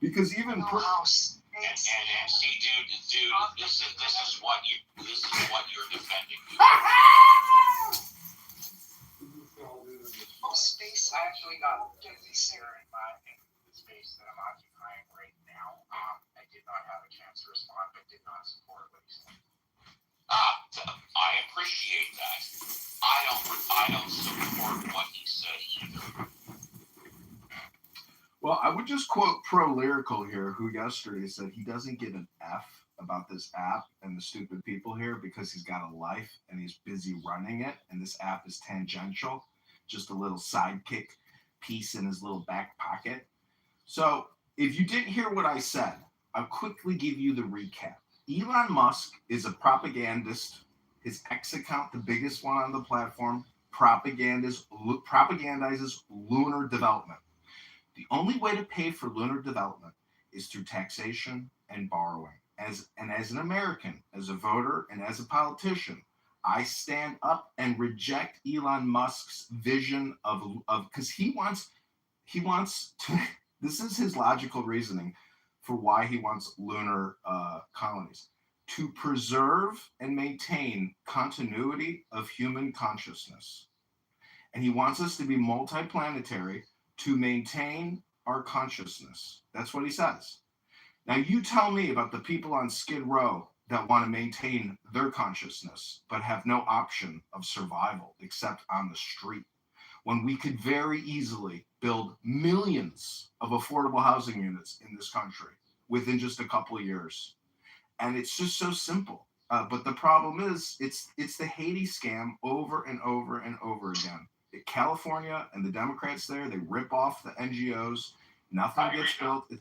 Because even and see, dude, this is what you're defending. Space, I actually got busy here in the space that I'm occupying right now. I did not have a chance to respond, but did not support what he said. I appreciate that. I don't support what he said either. Well, I would just quote Pro Lyrical here, who yesterday said he doesn't give an F about this app and the stupid people here because he's got a life and he's busy running it, and this app is tangential, just a little sidekick piece in his little back pocket. So if you didn't hear what I said, I'll quickly give you the recap. Elon Musk is a propagandist. His X account, the biggest one on the platform, propagandizes lunar development. The only way to pay for lunar development is through taxation and borrowing. As an American, as a voter, and as a politician, I stand up and reject Elon Musk's vision of because he wants to. This is his logical reasoning for why he wants lunar colonies, to preserve and maintain continuity of human consciousness, and he wants us to be multiplanetary to maintain our consciousness. That's what he says. Now you tell me about the people on Skid Row that want to maintain their consciousness but have no option of survival except on the street. when we could very easily build millions of affordable housing units in this country within just a couple of years. And it's just so simple. But the problem is, it's the Haiti scam over and over and over again. California and the Democrats there, they rip off the NGOs. Nothing gets built. I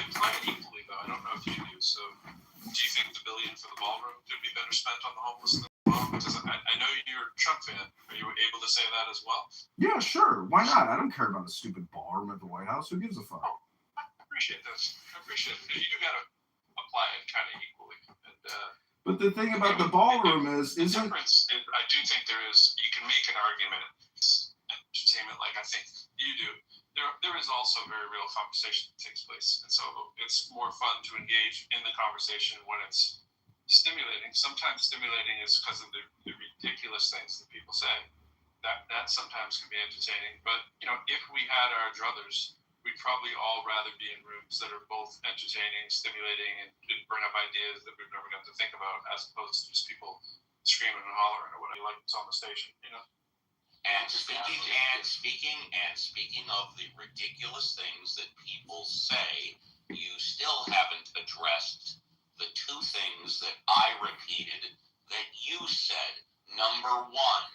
plan equally, though. I don't know if you do. So, do you think the $1 billion for the ballroom could be better spent on the homeless than the ballroom? Because I know you're a Trump fan. Are you able to say that as well? Yeah, sure. Why not? I don't care about a stupid ballroom at the White House. Who gives a fuck? Oh, I appreciate this. I appreciate it. You got to apply it kind of equally. And, but the thing about the ballroom is, the difference. I do think there is. You can make an argument. Entertainment, like I think you do. There is also very real conversation that takes place, and so it's more fun to engage in the conversation when it's stimulating. Sometimes stimulating is because of the ridiculous things that people say. That sometimes can be entertaining. But if we had our druthers, we'd probably all rather be in rooms that are both entertaining, stimulating, and bring up ideas that we've never got to think about, as opposed to just people screaming and hollering or whatever, like it's on the station, And speaking of the ridiculous things that people say, you still haven't addressed the two things that I repeated that you said. Number one,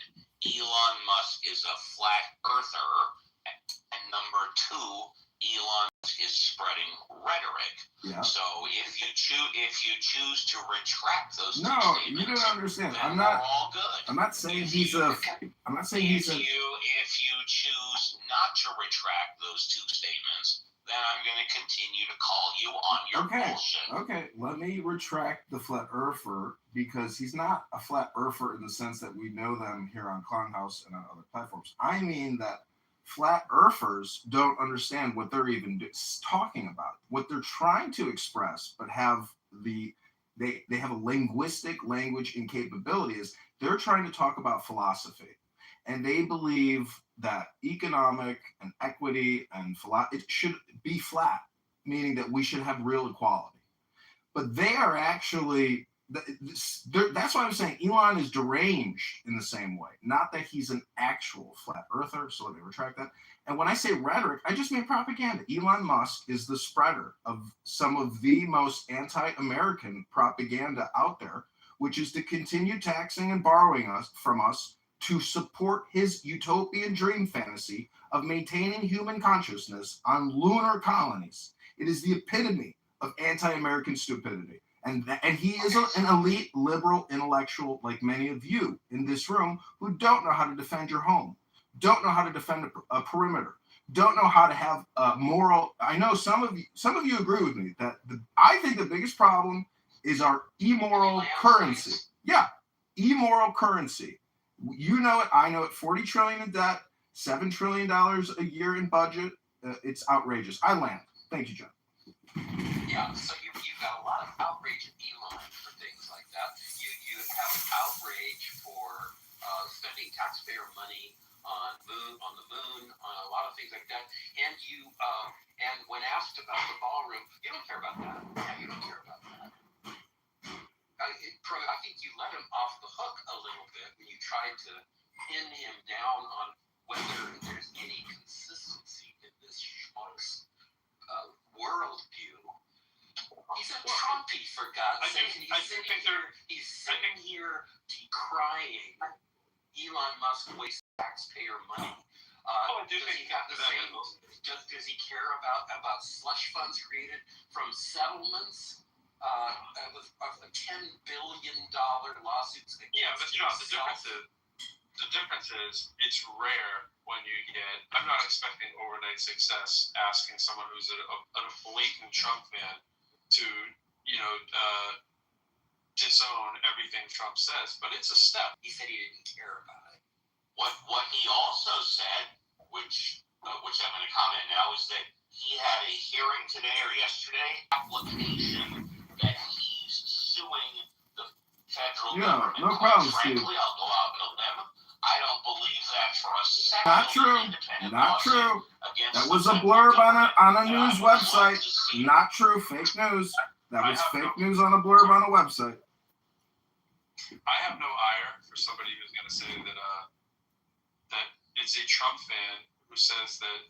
Elon Musk is a flat earther, and number two, Elon Musk is spreading rhetoric. Yeah. So if you choose to retract those two statements, you don't understand. Then we're all good. I'm not saying If you choose not to retract those two statements, then I'm going to continue to call you on your bullshit. Okay, let me retract the flat earther, because he's not a flat earther in the sense that we know them here on Clownhouse and on other platforms. I mean that flat earthers don't understand what they're even talking about, what they're trying to express, but have they have a linguistic language incapability. Is they're trying to talk about philosophy, and they believe that economic and equity and it should be flat, meaning that we should have real equality. But they are actually, that's why I'm saying Elon is deranged in the same way. Not that he's an actual flat earther, so let me retract that. And when I say rhetoric, I just mean propaganda. Elon Musk is the spreader of some of the most anti-American propaganda out there, which is to continue taxing and borrowing from us to support his utopian dream fantasy of maintaining human consciousness on lunar colonies. It is the epitome of anti-American stupidity. And he is an elite liberal intellectual, like many of you in this room, who don't know how to defend your home, don't know how to defend a perimeter, don't know how to have a moral. I know some of you agree with me that I think the biggest problem is our immoral currency. Yeah, immoral currency. You know it, I know it. 40 trillion in debt, $7 trillion a year in budget. It's outrageous. I land. Thank you, John. Yeah, so you've got a lot of outrage at Elon for things like that. You have outrage for spending taxpayer money on the moon, on a lot of things like that. And and when asked about the ballroom, you don't care about that. Yeah, you don't care about that. I think you let him off the hook a little bit when you tried to pin him down on whether there's any consistency in this schmuck's worldview. He's a Trumpy, for God's sake. He's sitting here decrying Elon Musk wasting taxpayer money. Does he care about slush funds created from settlements? Of the $10 billion lawsuits. Yeah, but the difference is it's rare when you get. I'm not expecting overnight success asking someone who's a blatant Trump fan to disown everything Trump says, but it's a step. He said he didn't care about it. What he also said, which I'm going to comment now, is that he had a hearing today or yesterday application that he's suing the federal government. No problem, Frankly, Steve. I'll go out on a limb. I don't believe that for a second. Not true. Not true. That was a blurb on a news website. Not true. Fake news. That was fake news on a blurb on a website. I have no ire for somebody who's going to say that Trump fan who says that,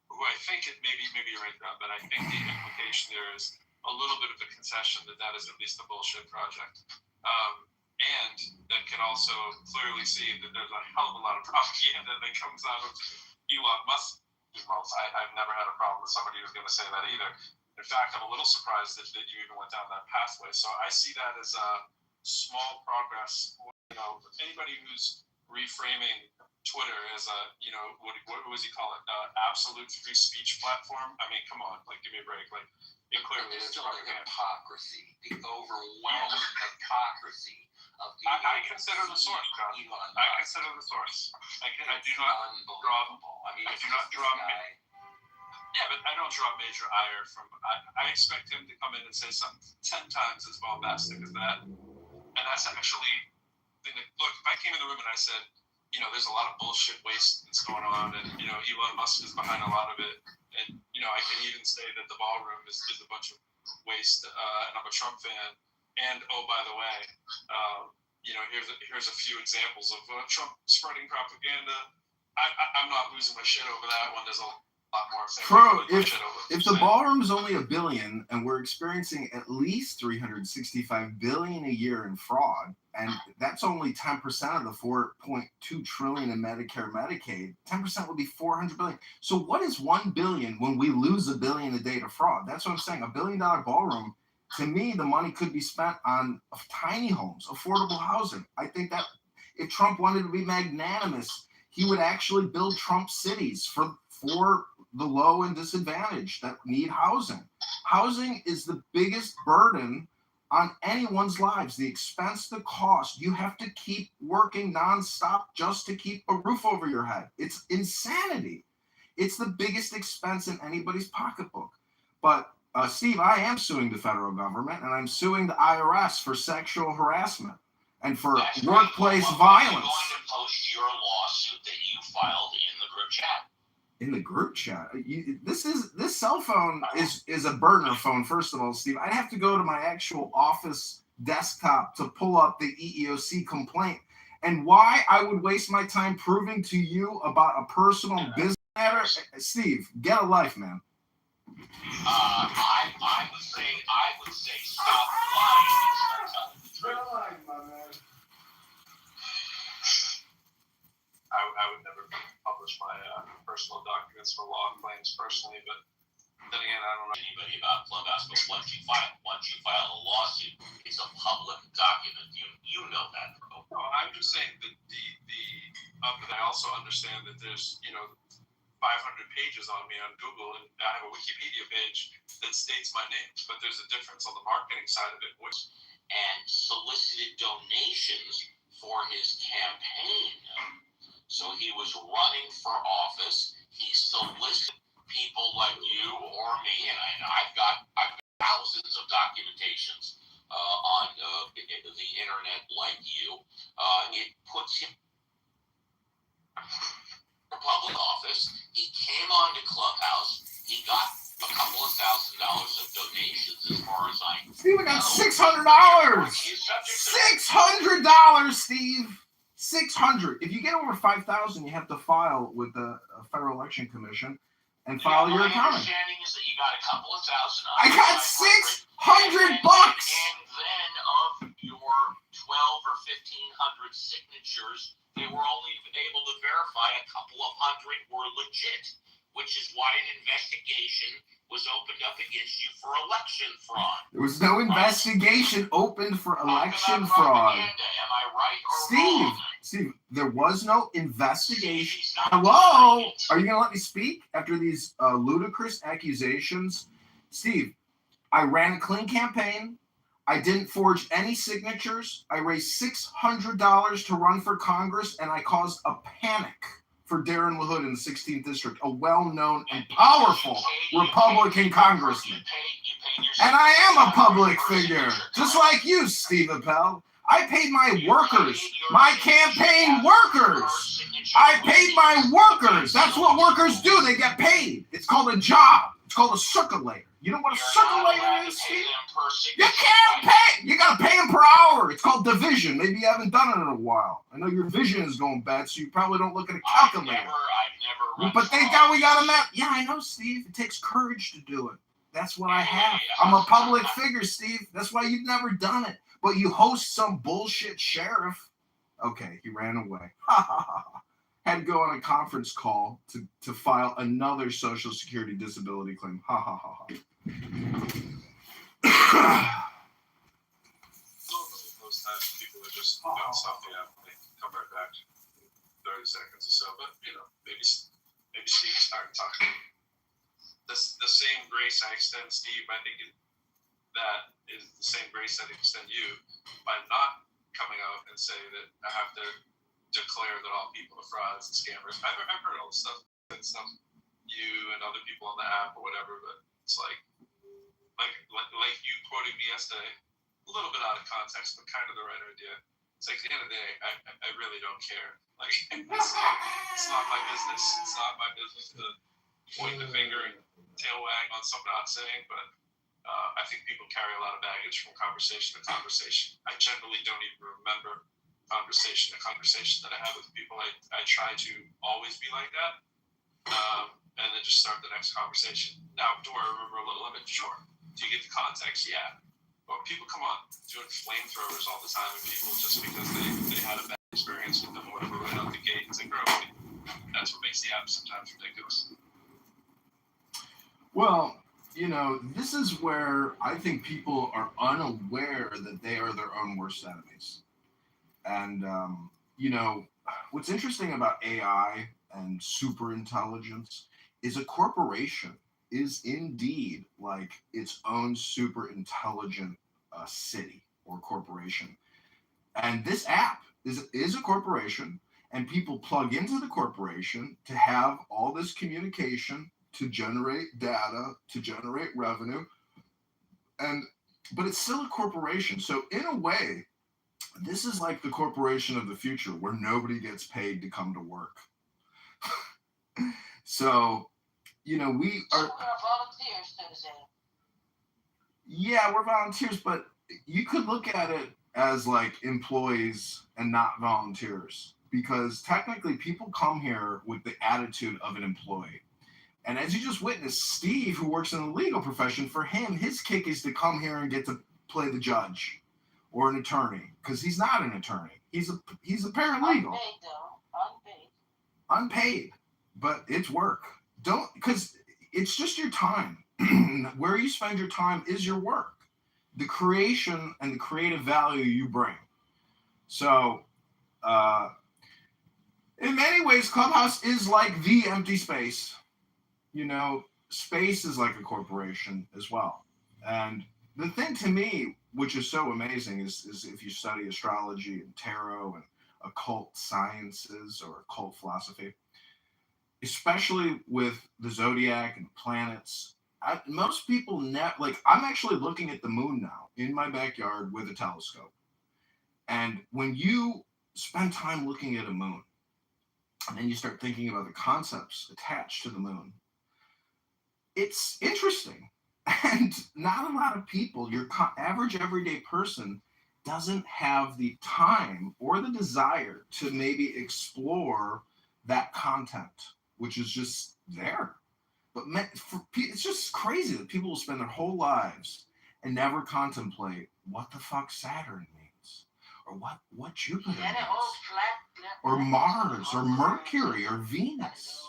who I think maybe you're right about, but I think the implication there is a little bit of a concession that is at least a bullshit project. And that can also clearly see that there's a hell of a lot of propaganda that comes out of Elon Musk. I've never had a problem with somebody who's going to say that either. In fact, I'm a little surprised that you even went down that pathway. So I see that as a small progress. Anybody who's reframing Twitter as a, what was he call it? Absolute free speech platform. I mean, come on, give me a break. It clearly is still the hypocrisy, the overwhelming hypocrisy of the. I consider the source, John. I consider the source. I do not draw. I do not draw. Yeah, but I don't draw major ire from. I expect him to come in and say something 10 times as bombastic as that, and that's actually. Look, if I came in the room and I said, there's a lot of bullshit waste that's going on, and Elon Musk is behind a lot of it, and I can even say that the ballroom is a bunch of waste, and I'm a Trump fan, and oh by the way, here's a few examples of Trump spreading propaganda. I'm not losing my shit over that one. There's a lot more. Bro, if the ballroom's only $1 billion and we're experiencing at least $365 billion a year in fraud, and that's only 10% of the $4.2 trillion in Medicare, Medicaid, 10% would be $400 billion. So what is $1 billion when we lose $1 billion a day to fraud? That's what I'm saying. $1 billion ballroom. To me, the money could be spent on tiny homes, affordable housing. I think that if Trump wanted to be magnanimous, he would actually build Trump cities for the low and disadvantaged that need housing. Housing is the biggest burden on anyone's lives. The expense, the cost. You have to keep working nonstop just to keep a roof over your head. It's insanity. It's the biggest expense in anybody's pocketbook. But Steve, I am suing the federal government, and I'm suing the IRS for sexual harassment and for workplace violence. I'm going to post your lawsuit that you filed in the group chat. In the group chat, this cell phone is a burner phone. First of all, Steve, I'd have to go to my actual office desktop to pull up the EEOC complaint. And why I would waste my time proving to you about a personal business matter, Steve, get a life, man. I would say stop lying and start telling the truth. My man. I would never publish my personal documents for law claims personally, but then again, I don't know anybody about Clubhouse. But once you file a lawsuit, it's a public document. You know that, bro. No, I'm just saying that but I also understand that there's 500 pages on me on Google, and I have a Wikipedia page that states my name, but there's a difference on the marketing side of it. And solicited donations for his campaign. So he was running for office. He solicited people like you or me, and I've got thousands of documentations on the internet like you. It puts him for public office. He came on to Clubhouse. He got a couple of $1,000 of donations, as far as I know. Steve, I got $600. $600, Steve. 600. If you get over 5,000, you have to file with the Federal Election Commission and file your accounting. My understanding is that you got a couple of thousand. I got $600. And then of your 12 or 1,500 signatures, they were only able to verify a couple of hundred were legit, which is why an investigation was opened up against you for election fraud. There was no investigation opened for election fraud. Am I right or wrong? Steve, there was no investigation. Hello? Are you going to let me speak after these ludicrous accusations? Steve, I ran a clean campaign. I didn't forge any signatures. I raised $600 to run for Congress, and I caused a panic for Darren LaHood in the 16th District, a well-known and powerful Republican congressman. And I am a public figure, just like you, Steve Appel. I paid my workers, my campaign workers. I paid my workers. That's what workers do. They get paid. It's called a job. It's called a circulator. You know what a You're not allowed circulator to is, pay Steve? them per You can't pay. You got to pay them per hour. It's called division. Maybe you haven't done it in a while. I know your vision is going bad, so you probably don't look at a calculator. I've never run But we got a map. Yeah, I know, Steve. It takes courage to do it. That's what I have. I'm a public figure, Steve. That's why you've never done it. But you host some bullshit sheriff. Okay, he ran away. Had to go on a conference call to file another Social Security disability claim. Ha ha ha ha. Most times people are just about something out and they come right back in 30 seconds or so. But maybe Steve's starting to talk. The same grace I extend Steve, I think that is the same grace I extend you by not coming out and saying that I have to declare that all people are frauds and scammers. I've heard all this stuff and stuff, you and other people on the app or whatever, but it's like you quoting me yesterday, a little bit out of context, but kind of the right idea. It's like at the end of the day, I really don't care. Like it's not my business. It's not my business to point the finger and tail wag on something I'm saying, but I think people carry a lot of baggage from conversation to conversation. I generally don't even remember conversation to conversation that I have with people. I try to always be like that, and then just start the next conversation. Now, do I remember a little of it? Sure. Do you get the context? Yeah. But people come on doing flamethrowers all the time, and people just because they had a bad experience with them or whatever right out the gate and say, "Grow." That's what makes the app sometimes ridiculous. Well, this is where I think people are unaware that they are their own worst enemies. And, what's interesting about AI and super intelligence is a corporation is indeed like its own super intelligent city or corporation. And this app is a corporation, and people plug into the corporation to have all this communication, to generate data, to generate revenue. But it's still a corporation. So in a way, this is like the corporation of the future where nobody gets paid to come to work. So, we are. We're volunteers, so to say. Yeah, we're volunteers, but you could look at it as like employees and not volunteers, because technically people come here with the attitude of an employee. And as you just witnessed, Steve, who works in the legal profession, for him, his kick is to come here and get to play the judge or an attorney, because he's not an attorney. He's a paralegal. Unpaid, though. Unpaid, but it's work. Because it's just your time. Where you spend your time is your work. The creation and the creative value you bring. So, in many ways, Clubhouse is like the empty space. Space is like a corporation as well. And the thing to me, which is so amazing, is if you study astrology and tarot and occult sciences or occult philosophy, especially with the zodiac and planets, most people I'm actually looking at the moon now in my backyard with a telescope. And when you spend time looking at a moon, and then you start thinking about the concepts attached to the moon, it's interesting. And not a lot of people, your average everyday person, doesn't have the time or the desire to maybe explore that content, which is just there. But it's just crazy that people will spend their whole lives and never contemplate what the fuck Saturn means, or what Jupiter means, or Mars, or Mercury, or Venus.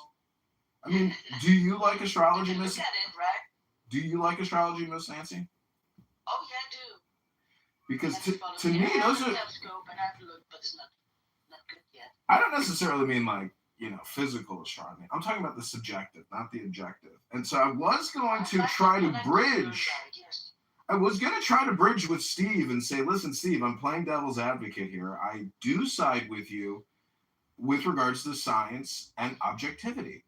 I mean, do you like astrology, Miss? Look at it, right? Do you like astrology, Miss Nancy? Oh yeah, I do. Because to me, those are. I don't necessarily mean like physical astronomy. I'm talking about the subjective, not the objective. And so I was going to try to bridge. I was going to try to bridge with Steve and say, listen, Steve, I'm playing devil's advocate here. I do side with you with regards to science and objectivity,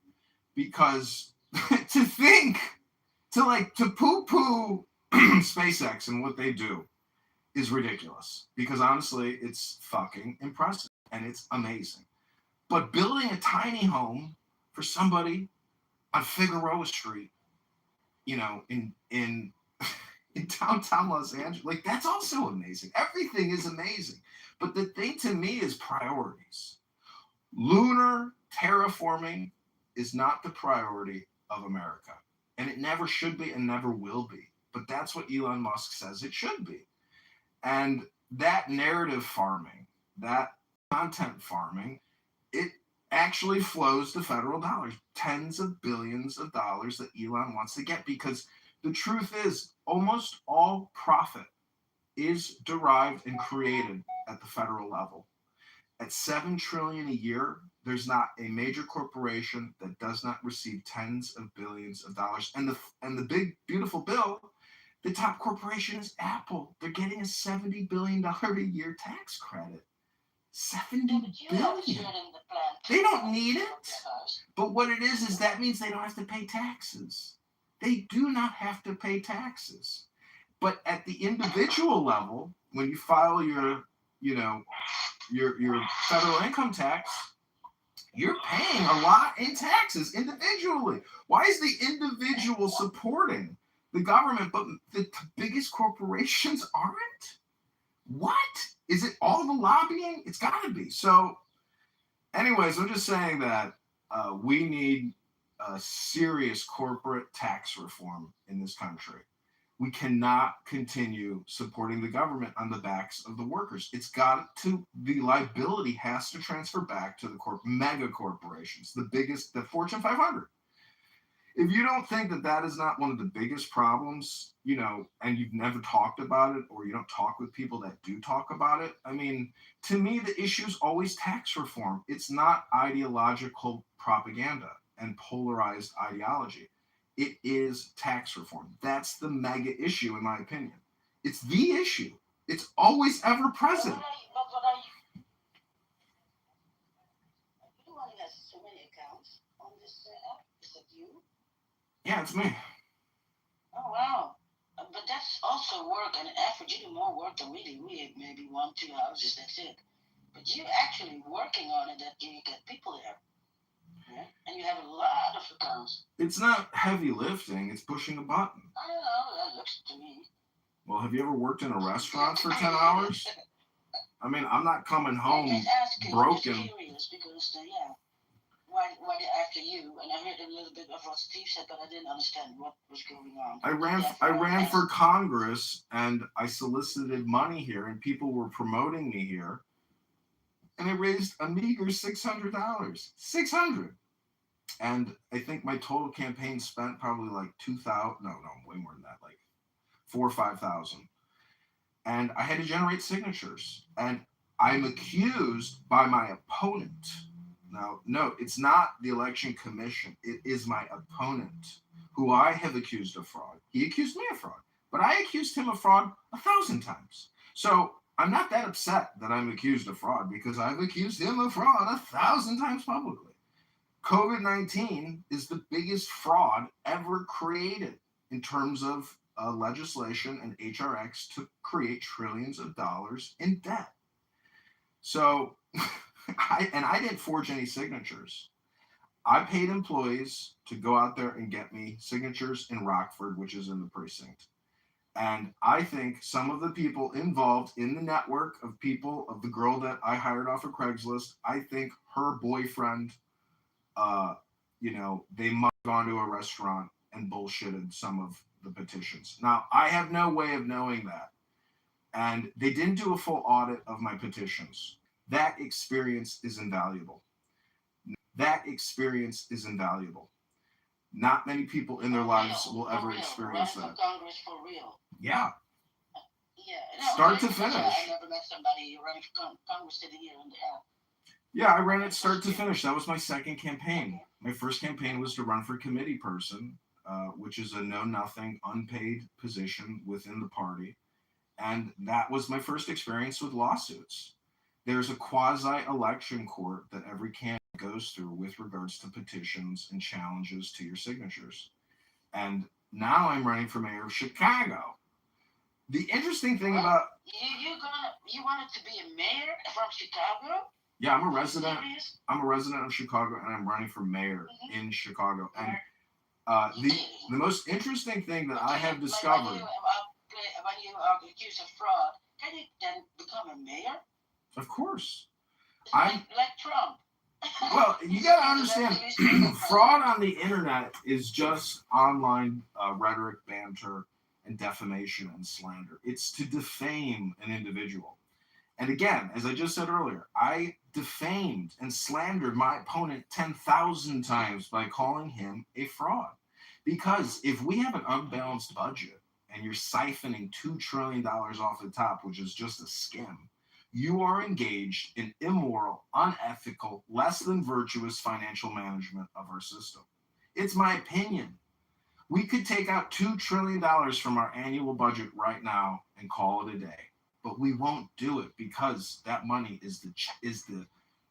because to poo-poo SpaceX and what they do is ridiculous, because honestly, it's fucking impressive and it's amazing. But building a tiny home for somebody on Figueroa Street you know, in in downtown Los Angeles. Like, that's also amazing. Everything is amazing. But the thing to me is priorities. Lunar terraforming is not the priority of America. And it never should be and never will be. But that's what Elon Musk says it should be. And that narrative farming, that content farming, it actually flows to federal dollars, tens of billions of dollars that Elon wants to get, because the truth is almost all profit is derived and created at the federal level. At $7 trillion a year, there's not a major corporation that does not receive tens of billions of dollars. And the big beautiful bill, the top corporation is Apple. They're getting a $70 billion a year tax credit. $70 billion. They don't need it. But what it is that means they don't have to pay taxes. They do not have to pay taxes. But at the individual level, when you file your federal income tax, you're paying a lot in taxes individually. Why is the individual supporting the government, but the biggest corporations aren't? What? Is it all the lobbying? It's got to be. So, anyways, I'm just saying that we need a serious corporate tax reform in this country. We cannot continue supporting the government on the backs of the workers. It's got to, the liability has to transfer back to the mega corporations, the Fortune 500. If you don't think that that is not one of the biggest problems, and you've never talked about it, or you don't talk with people that do talk about it, I mean, to me, the issue is always tax reform. It's not ideological propaganda and polarized ideology. It is tax reform. That's the mega issue, in my opinion. It's the issue. It's always ever present. Everyone has so many accounts on this app. Is it you? Yeah, it's me. Oh, wow. But that's also work and effort. You do more work than we do. We have maybe 1-2 houses, that's it. But you're actually working on it that you get people there. Yeah? And you have a lot of accounts. It's not heavy lifting, it's pushing a button. I don't know, that looks to me. Well, have you ever worked in a restaurant for 10 hours? I mean, I'm not coming home broken. I'm just curious because, why after you? And I heard a little bit of what Steve said, but I didn't understand what was going on. I ran for Congress, and I solicited money here, and people were promoting me here, and I raised a meager $600. $600. And I think my total campaign spent probably like $2,000. No, way more than that, like $4,000 or $5,000. And I had to generate signatures. And I'm accused by my opponent. Now, no, it's not the election commission. It is my opponent, who I have accused of fraud. He accused me of fraud, but I accused him of fraud 1,000 times. So I'm not that upset that I'm accused of fraud, because I've accused him of fraud 1,000 times publicly. COVID-19 is the biggest fraud ever created in terms of legislation and HRX to create trillions of dollars in debt. So, I didn't forge any signatures. I paid employees to go out there and get me signatures in Rockford, which is in the precinct. And I think some of the people involved in the network of people, of the girl that I hired off of Craigslist, I think her boyfriend, they might have gone to a restaurant and bullshitted some of the petitions. Now, I have no way of knowing that. And they didn't do a full audit of my petitions. That experience is invaluable. That experience is invaluable. Not many people in their lives will ever experience that. Congress for real. Yeah. Yeah. Start to finish. I never met somebody running for Congress sitting here on the app. Yeah, I ran it start to finish. That was my second campaign. My first campaign was to run for committee person, which is a know-nothing, unpaid position within the party. And that was my first experience with lawsuits. There's a quasi-election court that every candidate goes through with regards to petitions and challenges to your signatures. And now I'm running for mayor of Chicago. The interesting thing about... You wanted to be a mayor from Chicago? Yeah, I'm a resident of Chicago, and I'm running for mayor in Chicago. And The most interesting thing that I have discovered. When you are accused of fraud, can you then become a mayor? Of course. Like Trump. Well, you got to understand, fraud on the internet is just online rhetoric, banter, and defamation and slander. It's to defame an individual. And again, as I just said earlier, I defamed and slandered my opponent 10,000 times by calling him a fraud. Because if we have an unbalanced budget and you're siphoning $2 trillion off the top, which is just a skim, you are engaged in immoral, unethical, less than virtuous financial management of our system. It's my opinion. We could take out $2 trillion from our annual budget right now and call it a day. But we won't do it because that money is the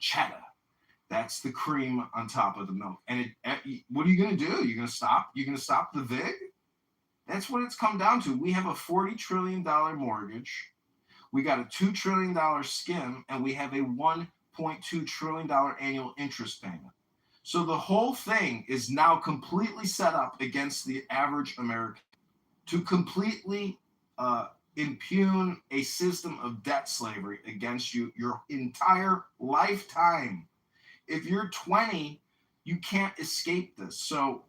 cheddar. That's the cream on top of the milk. And what are you going to do? You're going to stop? You're going to stop the VIG? That's what it's come down to. We have a $40 trillion mortgage. We got a $2 trillion skim, and we have a $1.2 trillion annual interest payment. So the whole thing is now completely set up against the average American to completely impugn a system of debt slavery against you your entire lifetime. If you're 20, you can't escape this. So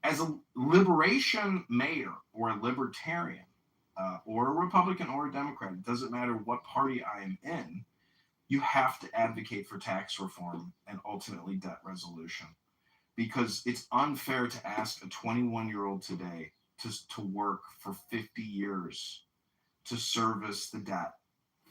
as a liberation mayor or a libertarian or a Republican or a Democrat, it doesn't matter what party I am in, you have to advocate for tax reform and ultimately debt resolution. Because it's unfair to ask a 21-year-old today to work for 50 years to service the debt.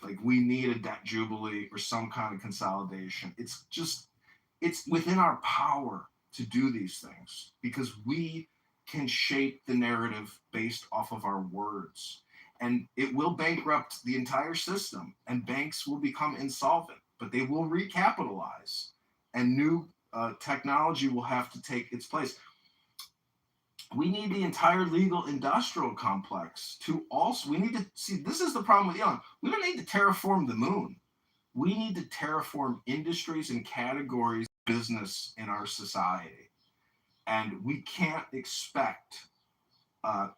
Like, we need a debt jubilee or some kind of consolidation. It's within our power to do these things because we can shape the narrative based off of our words. And it will bankrupt the entire system, and banks will become insolvent, but they will recapitalize, and new technology will have to take its place. We need the entire legal industrial complex to also, we need to see, this is the problem with Elon. We don't need to terraform the moon. We need to terraform industries and categories of business in our society. And we can't expect a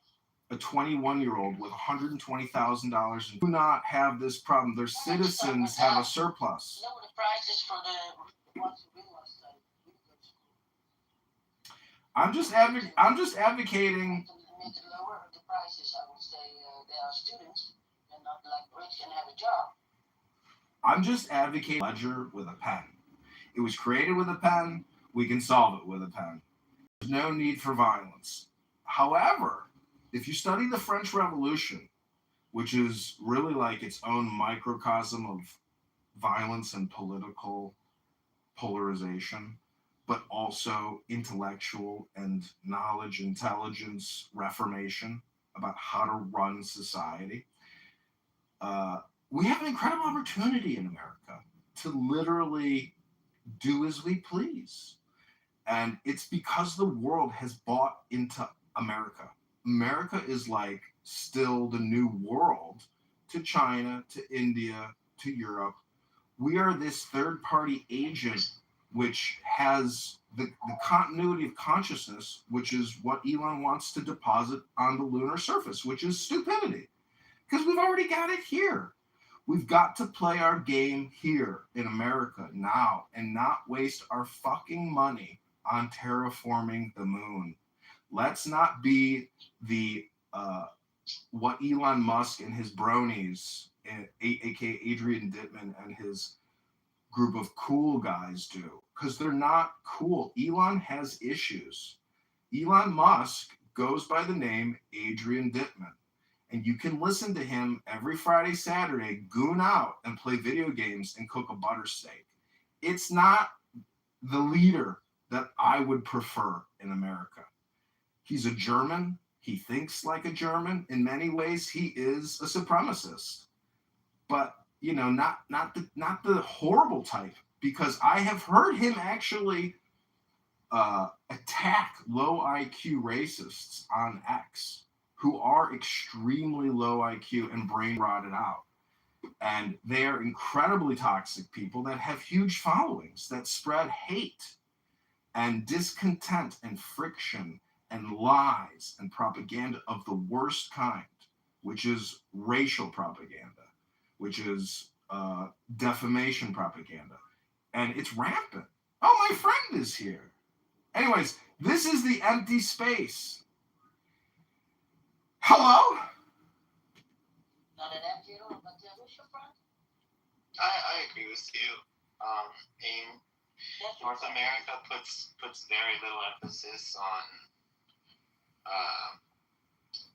21-year-old with $120,000 and do not have this problem. Their citizens have a surplus. Lower the prices for the ones who really want to study. I'm just advocating. To need to lower the prices, I would say they are students and not like rich and have a job. I'm just advocating ledger with a pen. It was created with a pen. We can solve it with a pen. There's no need for violence. However, if you study the French Revolution, which is really like its own microcosm of violence and political polarization, but also intellectual and knowledge, intelligence, reformation about how to run society. We have an incredible opportunity in America to literally do as we please. And it's because the world has bought into America. America is like still the new world to China, to India, to Europe. We are this third-party agent which has the continuity of consciousness, which is what Elon wants to deposit on the lunar surface, which is stupidity. Because we've already got it here. We've got to play our game here in America now and not waste our fucking money on terraforming the moon. Let's not be the what Elon Musk and his bronies, aka Adrian Dittman and his group of cool guys do, because they're not cool. Elon has issues. Elon Musk goes by the name Adrian Dittman, and you can listen to him every Friday, Saturday, goon out and play video games and cook a butter steak. It's not the leader that I would prefer in America. He's a German. He thinks like a German. In many ways, he is a supremacist, but not the horrible type. Because I have heard him actually attack low IQ racists on X, who are extremely low IQ and brain rotted out. And they are incredibly toxic people that have huge followings that spread hate and discontent and friction and lies and propaganda of the worst kind, which is racial propaganda, which is defamation propaganda. And it's rampant. Oh, my friend is here. Anyways, this is the empty space. Hello? Not an empty room, but who's your friend? I agree with you. In North America puts very little emphasis on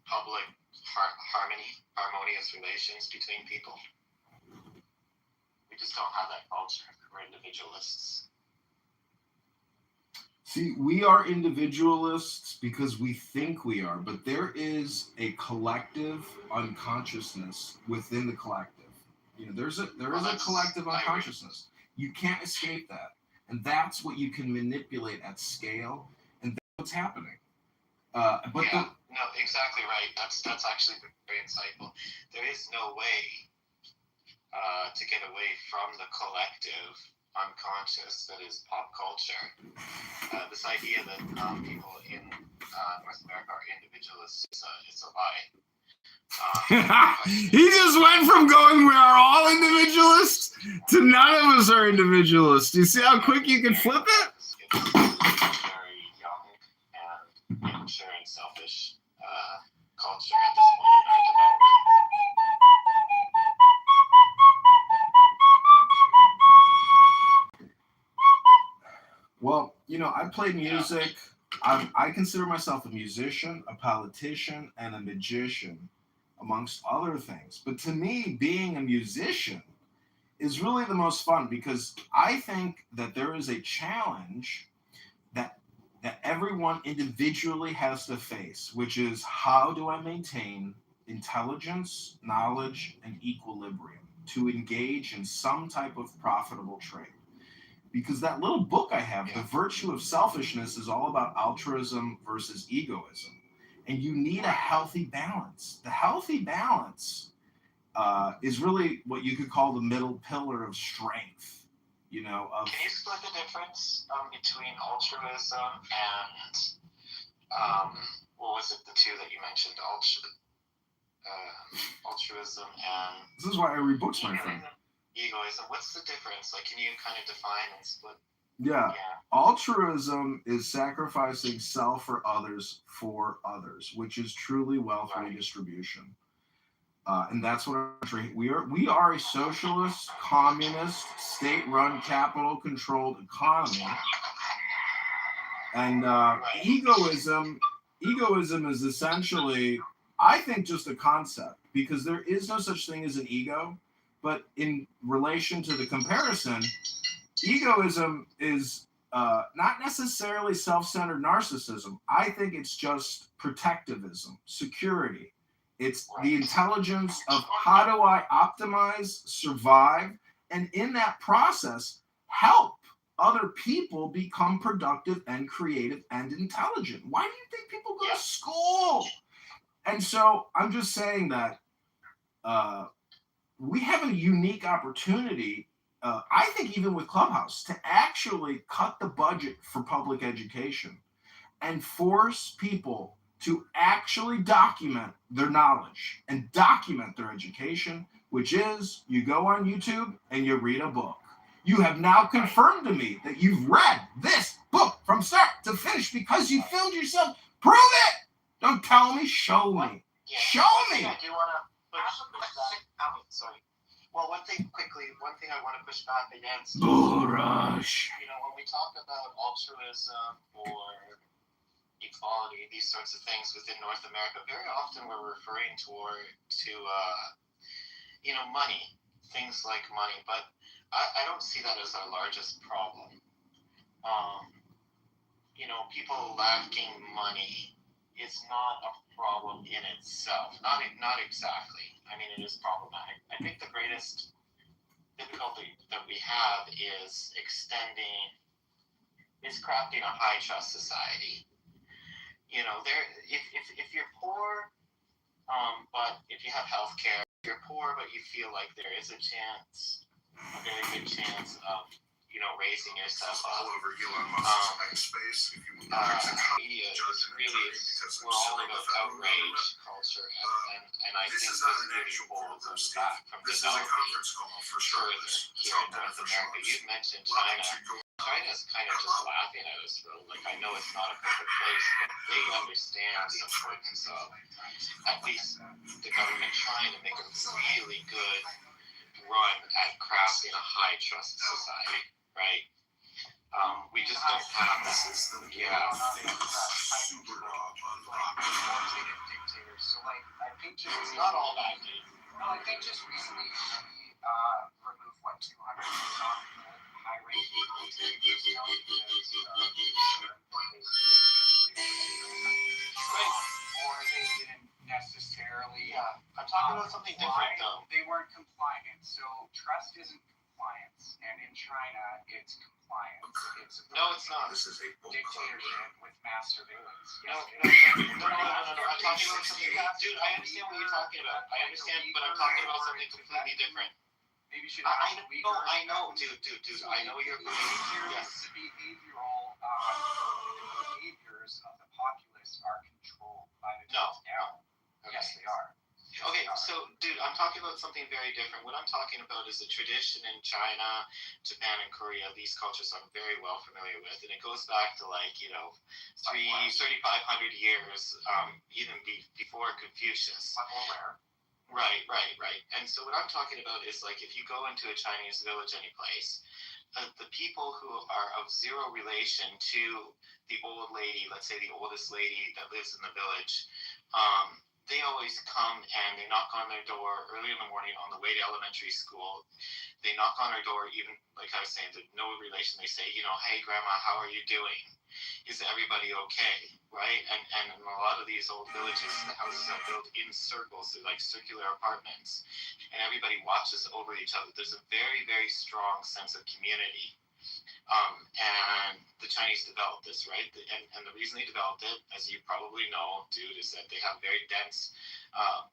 public harmonious relations between people. We just don't have that culture. We're individualists. See, we are individualists because we think we are, but there is a collective unconsciousness within the collective. You know, there is a collective unconsciousness. You can't escape that, and that's what you can manipulate at scale, and that's what's happening. No, exactly right. That's actually very insightful. There is no way to get away from the collective unconscious that is pop culture. This idea that people in North America are individualists is a lie. He just went from going, we are all individualists, to none of us are individualists. You see how quick you can flip it? It's very young and immature and selfish culture at this point in our development. Well, you know, I play music. I consider myself a musician, a politician, and a magician, amongst other things. But to me, being a musician is really the most fun because I think that there is a challenge that everyone individually has to face, which is how do I maintain intelligence, knowledge, and equilibrium to engage in some type of profitable trade? Because that little book I have, The Virtue of Selfishness, is all about altruism versus egoism. And you need a healthy balance. The healthy balance is really what you could call the middle pillar of strength. You know, Can you split the difference between altruism and what was it? The two that you mentioned, altruism and. This is why I read books, my friend. Egoism. What's the difference? Like, can you kind of define and split? Yeah. Altruism is sacrificing self for others, which is truly wealth redistribution. And that's what we are a socialist, communist, state-run, capital-controlled economy. And egoism is essentially, I think, just a concept, because there is no such thing as an ego. But in relation to the comparison, egoism is not necessarily self-centered narcissism. I think it's just protectivism, security. It's the intelligence of how do I optimize, survive, and in that process, help other people become productive and creative and intelligent. Why do you think people go to school? And so I'm just saying that we have a unique opportunity, I think even with Clubhouse, to actually cut the budget for public education and force people to actually document their knowledge and document their education, which is you go on YouTube and you read a book. You have now confirmed to me that you've read this book from start to finish because you filmed yourself. Prove it! Don't tell me, show me. Show me! I do want to push back. Sorry. Well, one thing I want to push back against. Bull rush. You know, when we talk about altruism or equality, these sorts of things within North America, very often we're referring to money, things like money. But I don't see that as our largest problem. People lacking money is not a problem in itself. Not exactly. I mean, it is problematic. I think the greatest difficulty that we have is crafting a high trust society. You know, if you're poor, but if you have health care, you're poor, but you feel like there is a very good chance of raising yourself all up. over Elon Musk's space. If you Media is really, we're all about outrage culture, and I think this really holds us back from developing further here in North America. You've mentioned China. China's kind of just laughing at us, though. Like, I know it's not a perfect place, but they understand the importance of at least the government trying to make a really good run at crafting a high trust society, right? We just don't have that. Yeah. Super dictators. So, like, I think just It's not all that deep. No, I think just recently we removed 200 high-ranking military personnel or they didn't necessarily. Yeah, I'm talking about something different though. They weren't compliant. So trust isn't compliance, and in China, it's compliance. No, it's not. This is a dictatorship with mass surveillance. No. I'm talking about something. Dude, I understand what you're talking about. I understand, but I'm talking about something completely different. Maybe should I know, dude. I know you're. Yes. Behavioral behaviors of the populace are controlled by the top down. Okay. Yes, they are. Okay, so, dude, I'm talking about something very different. What I'm talking about is a tradition in China, Japan, and Korea. These cultures I'm very well familiar with, and it goes back to 3,500 years, even before Confucius. Right. And so what I'm talking about is if you go into a Chinese village, any place, the people who are of zero relation to the old lady, let's say the oldest lady that lives in the village, they always come and they knock on their door early in the morning on the way to elementary school. They knock on our door, even like I was saying, no relation. They say, hey, Grandma, how are you doing? Is everybody okay? Right? And in a lot of these old villages, the houses are built in circles. They're like circular apartments. And everybody watches over each other. There's a very, very strong sense of community. And the Chinese developed this, right? And the reason they developed it, as you probably know, dude, is that they have very dense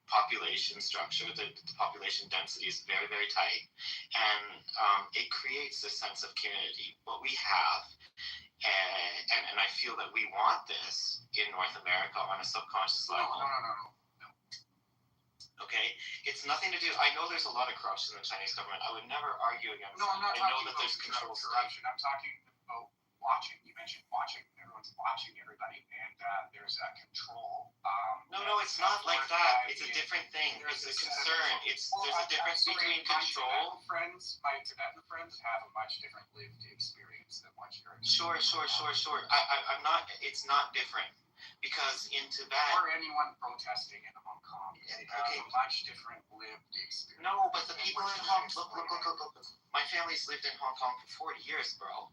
population structure. The population density is very, very tight. And it creates a sense of community. What we have, and I feel that we want this in North America on a subconscious level. No. Okay, it's nothing to do. I know there's a lot of corruption in the Chinese government. I would never argue against. No, I'm not I know talking that there's control corruption. I'm talking about watching. You mentioned watching. Everyone's watching everybody, and there's a control. No, it's not like that. It's a different thing. It's a concern. There's a difference between control. My Tibetan friends have a much different lived experience than what you're. Sure. I'm not. It's not different. Because in Tibet, or anyone protesting in Hong Kong, they have a much different lived experience. No, but the people in Hong Kong, look. My family's lived in Hong Kong for 40 years, bro.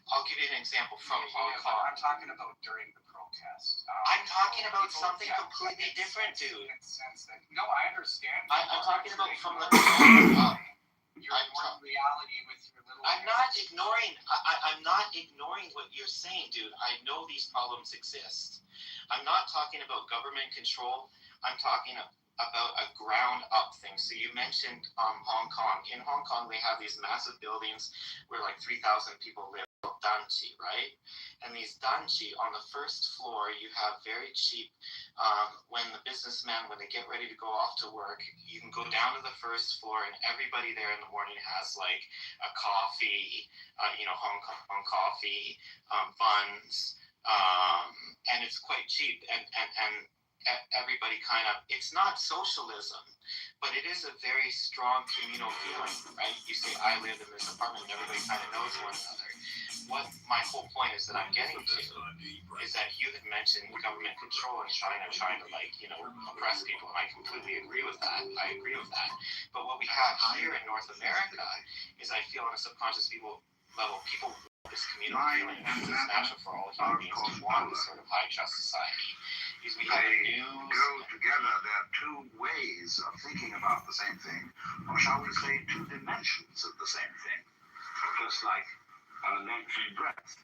I'll give you an example from Hong Kong. I'm talking about during the protest. I'm talking about something completely different, dude. No, I understand. I'm talking about from the ground up. Reality with your little. I'm not ignoring. I'm not ignoring what you're saying, dude. I know these problems exist. I'm not talking about government control. I'm talking about a ground up thing. So you mentioned Hong Kong. In Hong Kong, they have these massive buildings where 3,000 people live. Danchi, right? And these danchi, on the first floor, you have very cheap, when the businessmen, when they get ready to go off to work, you can go down to the first floor and everybody there in the morning has a coffee, Hong Kong coffee, buns, and it's quite cheap, and everybody it's not socialism, but it is a very strong communal feeling, right? You say, I live in this apartment, and everybody kind of knows one another. What my whole point is that I'm getting to is that you had mentioned government control in China trying to oppress people, and I completely agree with that. But what we have here in North America is, I feel on a subconscious level, people want this communal feeling. It's natural for all human beings to want this sort of high trust society. Because we have go together. There are two ways of thinking about the same thing, or shall we say two dimensions of the same thing. Just like length and breadth.